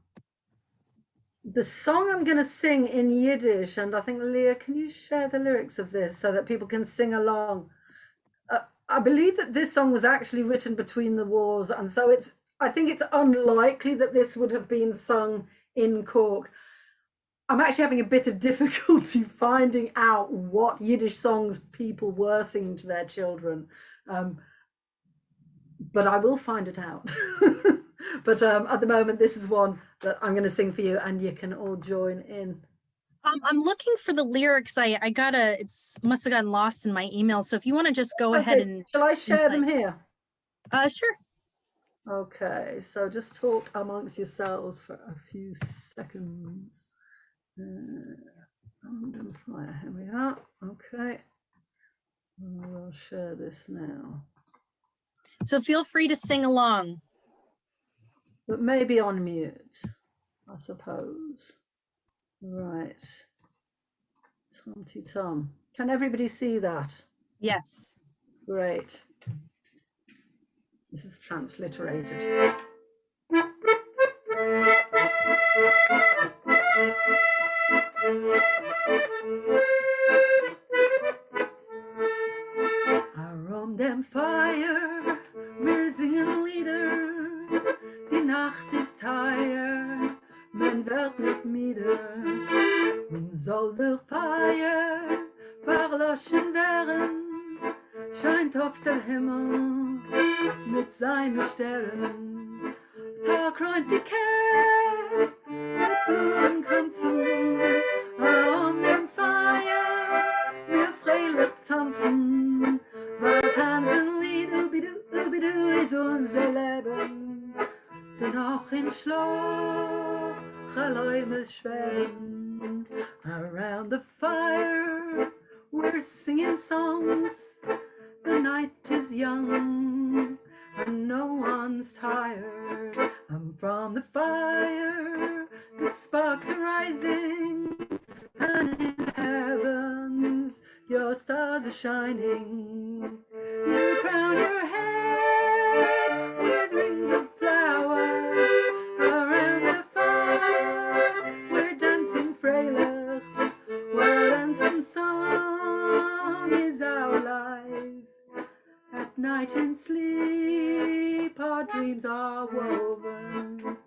song I'm going to sing in Yiddish, and I think, Leah, can you share the lyrics of this so that people can sing along? I believe that this song was actually written between the wars, and so I think it's unlikely that this would have been sung in Cork. I'm actually having a bit of difficulty finding out what Yiddish songs people were singing to their children, but I will find it out. But at the moment, this is one that I'm going to sing for you, and you can all join in. I'm looking for the lyrics. I must have gotten lost in my email. So if you want to just go ahead and. Shall I share them here? Sure. Okay, so just talk amongst yourselves for a few seconds. Fire, here we are. Okay, I'll share this now. So feel free to sing along. But maybe on mute, I suppose. Right. Tum-ty-tum. Can everybody see that? Yes. Great. This is transliterated. Around them fire, wir singen Lieder. Die Nacht ist tired, man wird nicht müde. Und soll durch Feier verloschen werden, scheint auf der Himmel mit seinen Sternen. Tag reint die Kerl mit Blumenkranzen, um dem Feier wir freilich tanzen. Weil tanzen Lied, ubidu, ist unser Leben. Denn auch in Schlaf, Chaläumes schweben. Around the fire, we're singing songs. The night is young, and no one's tired. And from the fire, the sparks are rising. And in the heavens, your stars are shining. You crown your head with rings of flowers. Around the fire, we're dancing freilichs. While dancing song is our life. At night in sleep, our dreams are woven.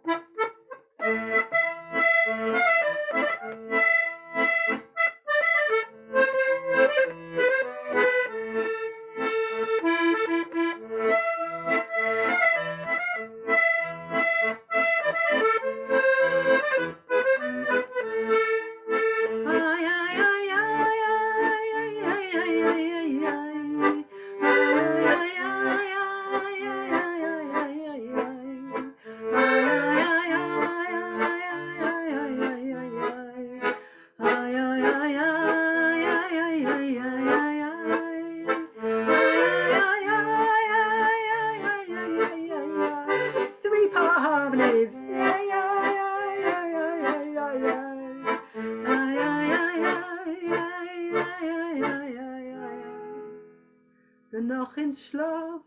Noch in Schlaf,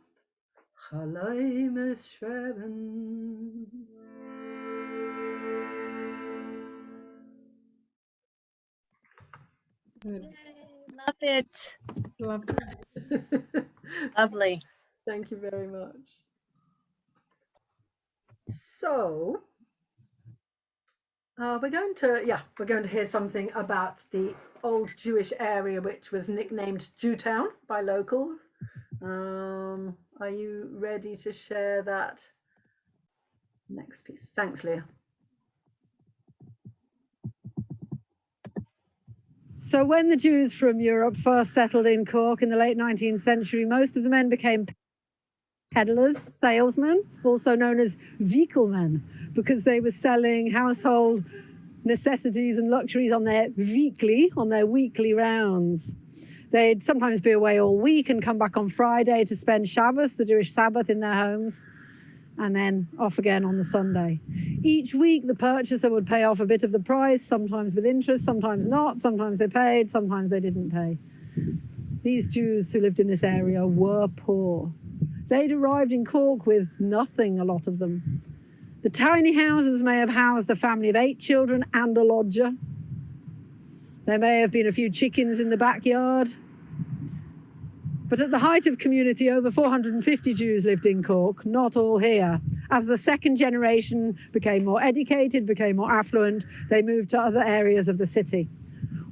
Chaläumes schweben. Love it. Love it. Lovely. Thank you very much. So, we're going to hear something about the old Jewish area, which was nicknamed Jewtown by locals. Are you ready to share that next piece? Thanks, Leah. So when the Jews from Europe first settled in Cork in the late 19th century, most of the men became peddlers, salesmen, also known as vehikelmen, because they were selling household necessities and luxuries on their weekly rounds. They'd sometimes be away all week and come back on Friday to spend Shabbos, the Jewish Sabbath, in their homes, and then off again on the Sunday. Each week, the purchaser would pay off a bit of the price, sometimes with interest, sometimes not, sometimes they paid, sometimes they didn't pay. These Jews who lived in this area were poor. They'd arrived in Cork with nothing, a lot of them. The tiny houses may have housed a family of 8 children and a lodger. There may have been a few chickens in the backyard. But at the height of community, over 450 Jews lived in Cork, not all here. As the second generation became more educated, became more affluent, they moved to other areas of the city.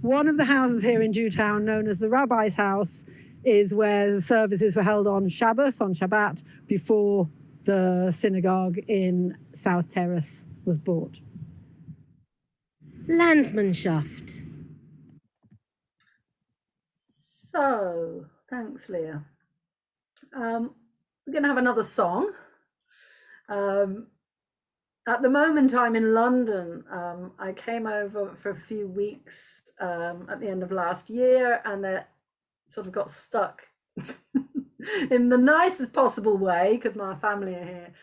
One of the houses here in Jewtown, known as the Rabbi's house, is where the services were held on Shabbos, on Shabbat, before the synagogue in South Terrace was bought. Landsmannschaft. So, thanks, Leah. We're going to have another song. At the moment, I'm in London. I came over for a few weeks at the end of last year, and it sort of got stuck in the nicest possible way because my family are here.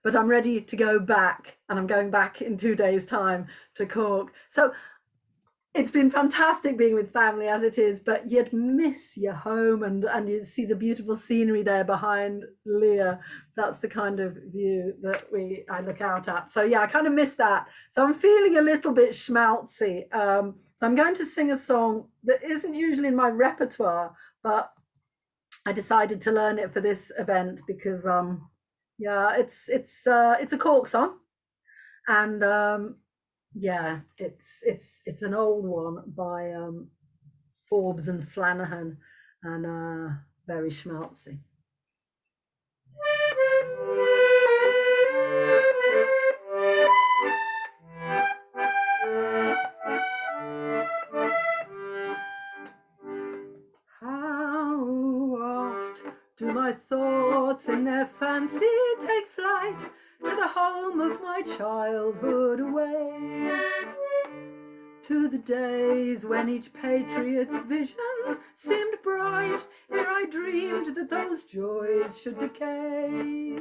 But I'm ready to go back, and I'm going back in 2 days' time to Cork. So it's been fantastic being with family as it is, but you'd miss your home and you'd see the beautiful scenery there behind Leah. That's the kind of view that I look out at. So yeah, I kind of miss that. So I'm feeling a little bit schmaltzy. So I'm going to sing a song that isn't usually in my repertoire, but I decided to learn it for this event because yeah, it's a Cork song, and yeah, it's an old one by Forbes and Flanagan, and very schmaltzy. How oft do my thoughts in their fancy take flight to the home of my childhood away, to the days when each patriot's vision seemed bright, ere I dreamed that those joys should decay.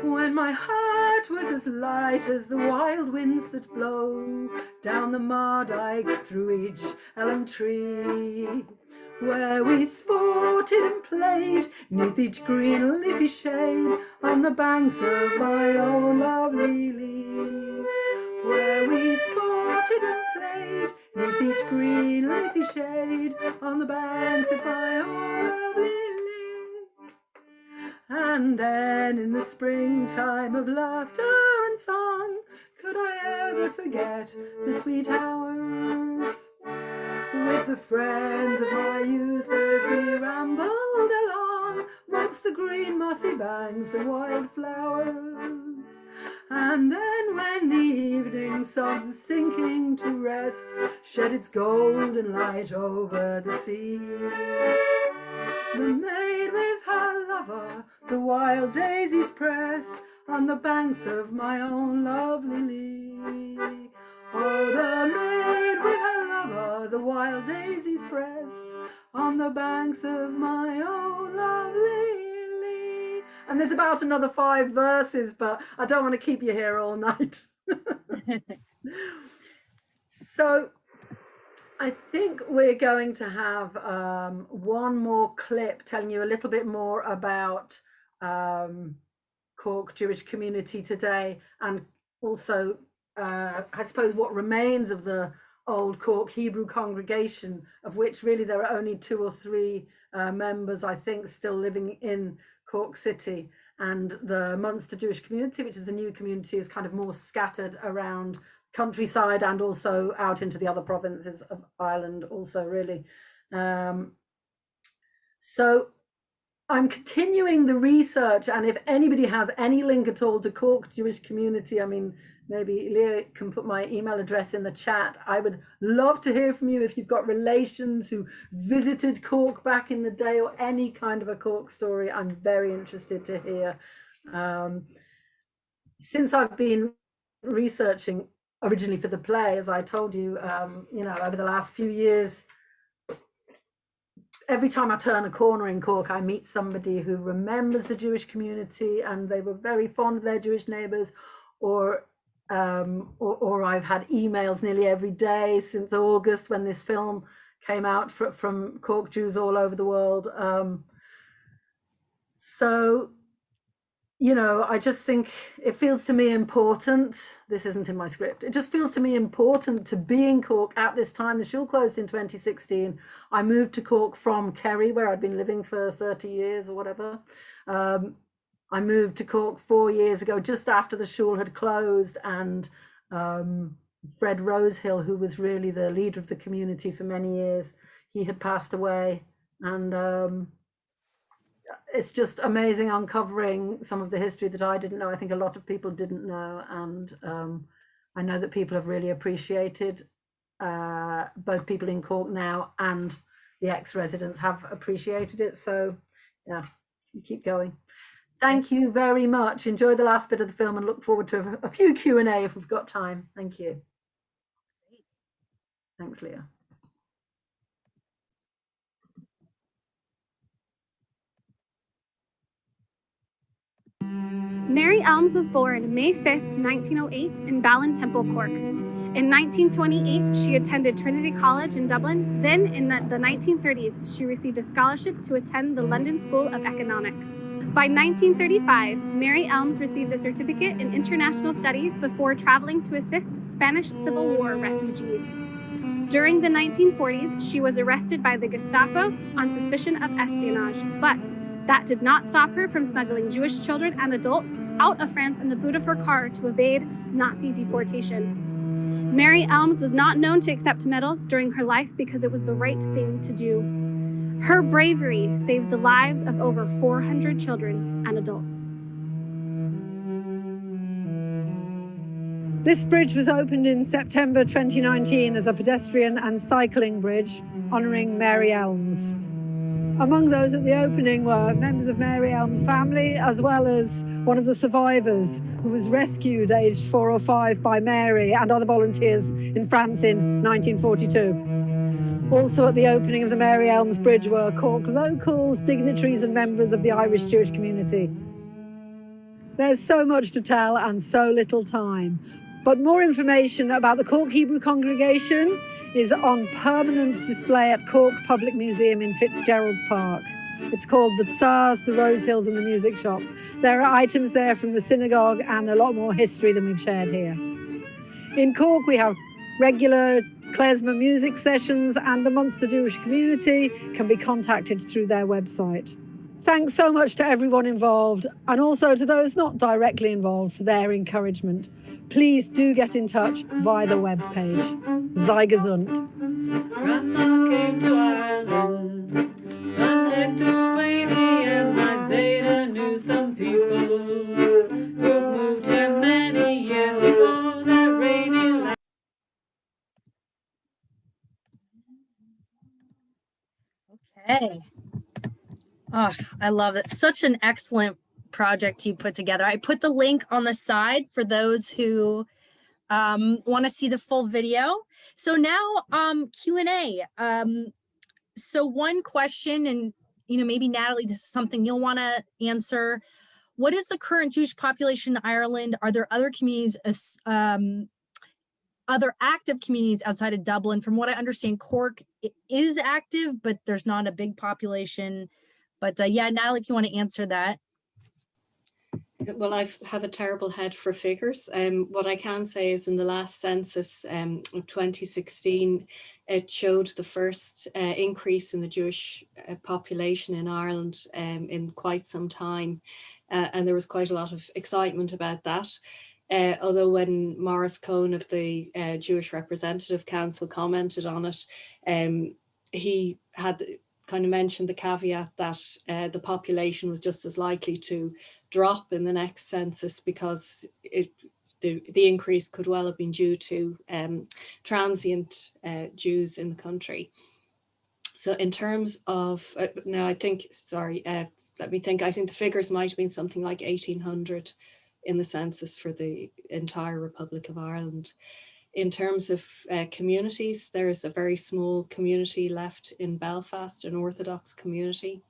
When my heart was as light as the wild winds that blow down the Mardyke through each elm tree, where we sported and played neath each green leafy shade on the banks of my own lovely Lee, where we sported and played neath each green leafy shade on the banks of my own lovely Lee. And then in the springtime of laughter and song, could I ever forget the sweet hours with the friends of my youth as we rambled along amongst the green mossy banks and wildflowers. And then when the evening sun sinking to rest shed its golden light over the sea, the maid with her lover, the wild daisies pressed on the banks of my own lovely Lee. Oh, the maid with her lover, the wild daisies pressed on the banks of my own lovely Lee. And there's about another 5 verses, but I don't want to keep you here all night. So I think we're going to have one more clip telling you a little bit more about Cork Jewish community today, and also I suppose what remains of the old Cork Hebrew congregation, of which really there are only 2 or 3 members, I think, still living in Cork City. And the Munster Jewish community, which is the new community, is kind of more scattered around countryside and also out into the other provinces of Ireland also, really. So I'm continuing the research, and if anybody has any link at all to Cork Jewish community, I mean, maybe Leah can put my email address in the chat. I would love to hear from you if you've got relations who visited Cork back in the day, or any kind of a Cork story. I'm very interested to hear. Since I've been researching originally for the play, as I told you, you know, over the last few years, every time I turn a corner in Cork, I meet somebody who remembers the Jewish community and they were very fond of their Jewish neighbours, or I've had emails nearly every day since August when this film came out from Cork Jews all over the world. So you know, I just think it feels to me important. This isn't in my script. It just feels to me important to be in Cork at this time. The shul closed in 2016. I moved to Cork from Kerry, where I'd been living for 30 years or whatever. I moved to Cork 4 years ago, just after the shul had closed, and Fred Rosehill, who was really the leader of the community for many years, he had passed away. And it's just amazing uncovering some of the history that I didn't know. I think a lot of people didn't know, and I know that people have really appreciated, both people in Cork now and the ex-residents have appreciated it. So yeah, keep going. Thank you very much. Enjoy the last bit of the film and look forward to a few Q&A if we've got time. Thank you. Thanks, Leah. Mary Elms was born May 5th, 1908 in Ballin Temple, Cork. In 1928, she attended Trinity College in Dublin. Then, in the 1930s, she received a scholarship to attend the London School of Economics. By 1935, Mary Elms received a certificate in international studies before traveling to assist Spanish Civil War refugees. During the 1940s, she was arrested by the Gestapo on suspicion of espionage, but that did not stop her from smuggling Jewish children and adults out of France in the boot of her car to evade Nazi deportation. Mary Elms was not known to accept medals during her life because it was the right thing to do. Her bravery saved the lives of over 400 children and adults. This bridge was opened in September 2019 as a pedestrian and cycling bridge honouring Mary Elms. Among those at the opening were members of Mary Elms' family, as well as one of the survivors who was rescued aged 4 or 5 by Mary and other volunteers in France in 1942. Also at the opening of the Mary Elms Bridge were Cork locals, dignitaries and members of the Irish Jewish community. There's so much to tell and so little time, but more information about the Cork Hebrew congregation is on permanent display at Cork Public Museum in Fitzgerald's Park. It's called The Tsars, the Rose Hills and the Music Shop. There are items there from the synagogue and a lot more history than we've shared here. In Cork, we have regular klezmer music sessions, and the Munster Jewish community can be contacted through their website. Thanks so much to everyone involved, and also to those not directly involved for their encouragement. Please do get in touch via the webpage. Sei gesund. Grandma came to Ireland and Lithuania, and my Zeta knew some people who moved here many years before that rainy land. Okay. Oh, I love it. Such an excellent project you put together. I put the link on the side for those who want to see the full video. So now Q&A. So one question, and maybe Natalie, this is something you'll want to answer. What is the current Jewish population in Ireland? Are there other communities, other active communities outside of Dublin? From what I understand, Cork is active, but there's not a big population. But yeah, Natalie, if you want to answer that. Well, I have a terrible head for figures. What I can say is in the last census of 2016, it showed the first increase in the Jewish population in Ireland in quite some time. And there was quite a lot of excitement about that. Although when Maurice Cohn of the Jewish Representative Council commented on it, he had kind of mentioned the caveat that the population was just as likely to drop in the next census because the increase could well have been due to transient Jews in the country. So in terms of, now I think, let me think, I think the figures might have been something like 1,800 in the census for the entire Republic of Ireland. In terms of communities, there's a very small community left in Belfast, an Orthodox community,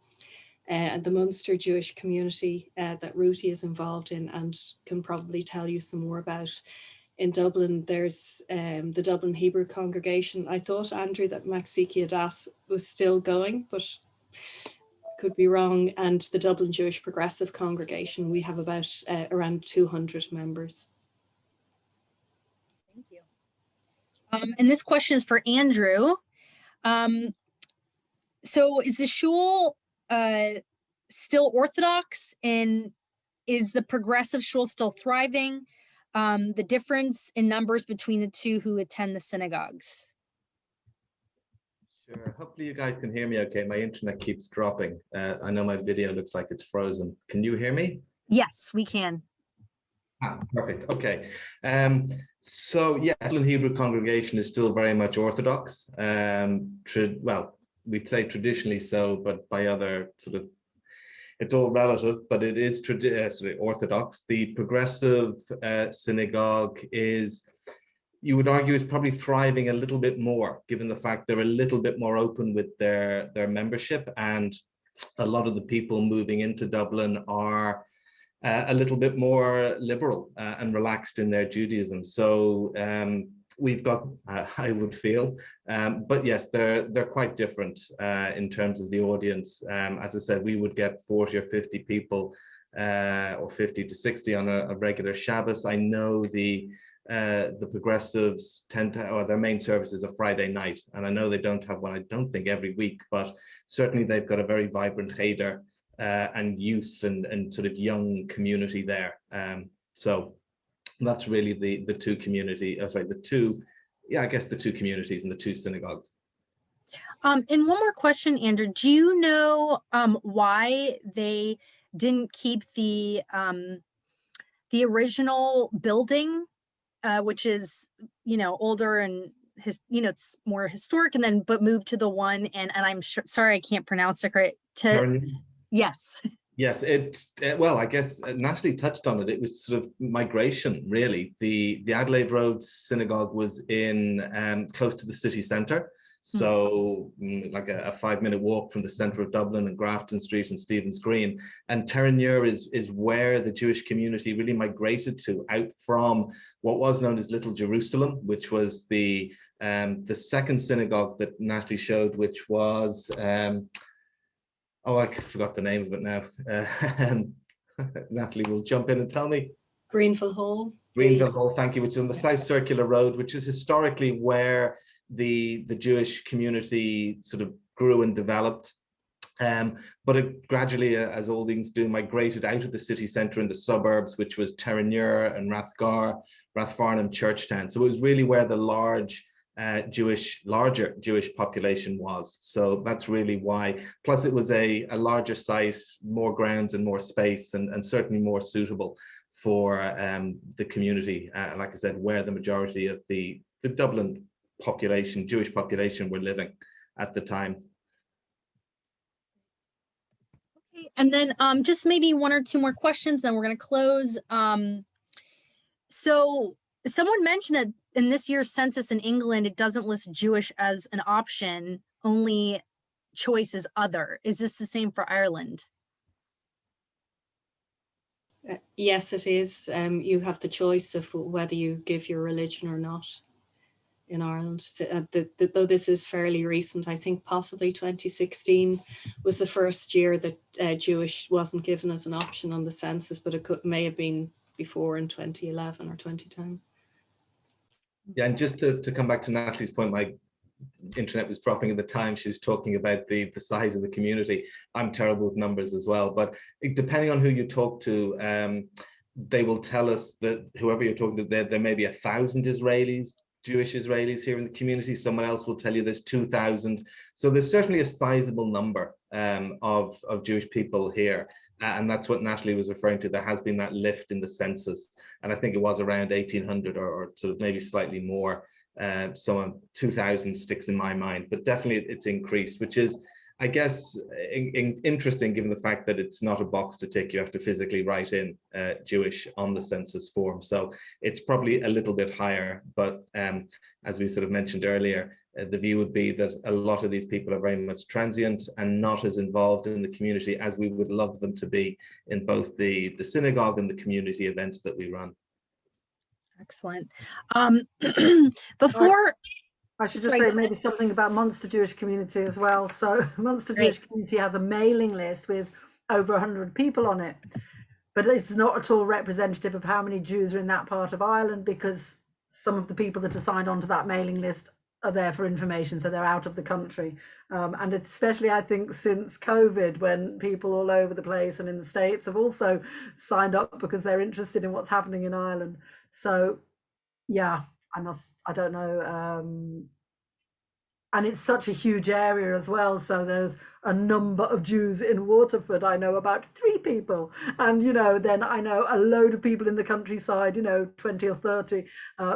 and the Munster Jewish community that Ruthie is involved in and can probably tell you some more about. In Dublin, there's the Dublin Hebrew congregation. I thought, Andrew, that Maxiki Adas was still going, but could be wrong, and the Dublin Jewish Progressive Congregation. We have about around 200 members. Thank you. And this question is for Andrew. So is the shul still Orthodox, and is the progressive shul still thriving? The difference in numbers between the two who attend the synagogues? Sure. Hopefully you guys can hear me okay. My internet keeps dropping. I know my video looks like it's frozen. Can you hear me? Yes, we can. Perfect. Okay. So yeah, Dublin Hebrew congregation is still very much Orthodox. Well, we'd say traditionally so, but by other sort of, it's all relative, but it is sort of Orthodox. The progressive synagogue is, you would argue, is probably thriving a little bit more, given the fact they're a little bit more open with their membership, and a lot of the people moving into Dublin are a little bit more liberal and relaxed in their Judaism. So we've got, I would feel, but yes, they're quite different in terms of the audience. As I said, we would get 40 or 50 people, or 50 to 60 on a regular Shabbos. I know the progressives tend to, or their main service is a Friday night, and I know they don't have one, I don't think every week, but certainly they've got a very vibrant cheder and youth and sort of young community there. So that's really the two community, the two communities and the two synagogues. And one more question, Andrew. Do you know why they didn't keep the original building, which is, older and it's more historic, and then but moved to the one, and I'm sorry I can't pronounce it correct. Yes. Yes, well, I guess Natalie touched on it. It was sort of migration, really. The Adelaide Road Synagogue was in close to the city centre. So like a 5-minute walk from the centre of Dublin and Grafton Street and Stephen's Green. And Terenure is where the Jewish community really migrated to, out from what was known as Little Jerusalem, which was the second synagogue that Natalie showed, which was I forgot the name of it now. Natalie will jump in and tell me. Greenville Hall. Greenville Hall, thank you, which is on the South Circular Road, which is historically where the Jewish community sort of grew and developed. But it gradually, as all things do, migrated out of the city centre in the suburbs, which was Terenure and Rathfarnham, Churchtown. So it was really where the larger Jewish population was. So that's really why. Plus it was a larger site, more grounds and more space, and certainly more suitable for the community, like I said, where the majority of the Dublin population, Jewish population, were living at the time. Okay, and then just maybe one or two more questions, then we're going to close. So someone mentioned that in this year's census in England, it doesn't list Jewish as an option, only choice is other. Is this the same for Ireland? Yes, it is. You have the choice of whether you give your religion or not in Ireland. Though this is fairly recent, I think possibly 2016 was the first year that Jewish wasn't given as an option on the census, but it may have been before in 2011 or 2010. Yeah, and just to come back to Natalie's point, my internet was dropping at the time. She was talking about the size of the community. I'm terrible with numbers as well, but depending on who you talk to, they will tell us that whoever you're talking to, there may be 1,000 Israelis, Jewish Israelis here in the community. Someone else will tell you there's 2,000. So there's certainly a sizable number of Jewish people here. And that's what Natalie was referring to. There has been that lift in the census. And I think it was around 1,800 or sort of maybe slightly more. So 2,000 sticks in my mind, but definitely it's increased, which is, I guess, interesting given the fact that it's not a box to tick. You have to physically write in Jewish on the census form. So it's probably a little bit higher. But as we sort of mentioned earlier, the view would be that a lot of these people are very much transient and not as involved in the community as we would love them to be in both the synagogue and the community events that we run. Excellent. Before, I should just Sorry, say go maybe ahead. something about Munster Jewish Community as well. So Munster Great. Jewish Community has a mailing list with over 100 people on it, but it's not at all representative of how many Jews are in that part of Ireland, because some of the people that are signed onto that mailing list are there for information, so they're out of the country. And especially, I think, since COVID, when people all over the place and in the States have also signed up because they're interested in what's happening in Ireland. So yeah, I don't know. And it's such a huge area as well. So there's a number of Jews in Waterford. I know about 3 people. And, then I know a load of people in the countryside, 20 or 30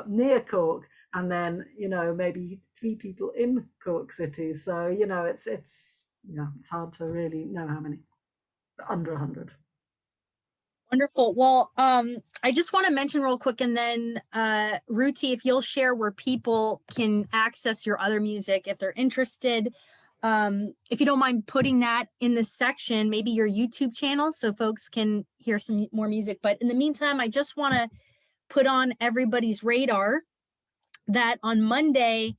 near Cork. And then, maybe 3 people in Cork City. So, it's hard to really know how many, under 100. Wonderful. Well, I just want to mention real quick, and then Ruti, if you'll share where people can access your other music if they're interested. If you don't mind putting that in this section, maybe your YouTube channel, so folks can hear some more music. But in the meantime, I just want to put on everybody's radar that on Monday,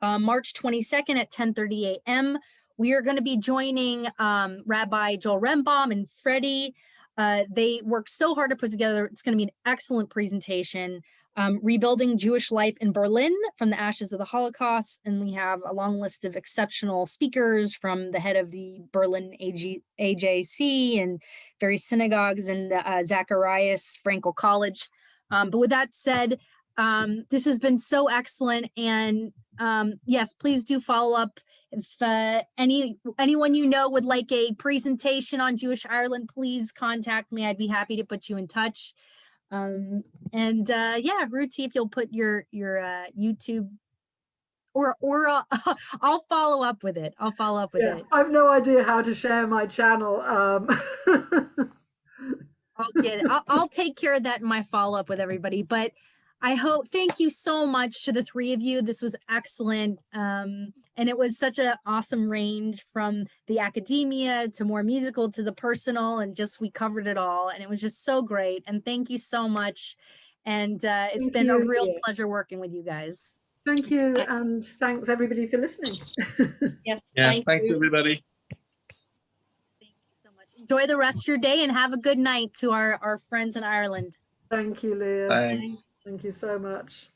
March 22nd at 10:30 a.m., we are going to be joining Rabbi Joel Rembaum and Freddie. They worked so hard to put together. It's going to be an excellent presentation, rebuilding Jewish life in Berlin from the ashes of the Holocaust. And we have a long list of exceptional speakers from the head of the Berlin AJC and various synagogues and the Zacharias Frankel College. But with that said, this has been so excellent. And yes, please do follow up. If anyone would like a presentation on Jewish Ireland, please contact me. I'd be happy to put you in touch. Yeah, Ruti, if you'll put your YouTube, or I'll follow up with it. Yeah, I've no idea how to share my channel. I'll take care of that in my follow up with everybody. But thank you so much to the 3 of you. This was excellent. And it was such an awesome range from the academia to more musical to the personal, and we covered it all. And it was just so great. And thank you so much. And it's been a real pleasure working with you guys. Thank you. And thanks everybody for listening. Yes. Yeah, thanks everybody. Thank you so much. Enjoy the rest of your day and have a good night to our friends in Ireland. Thank you, Leah. Thanks. Thank you so much.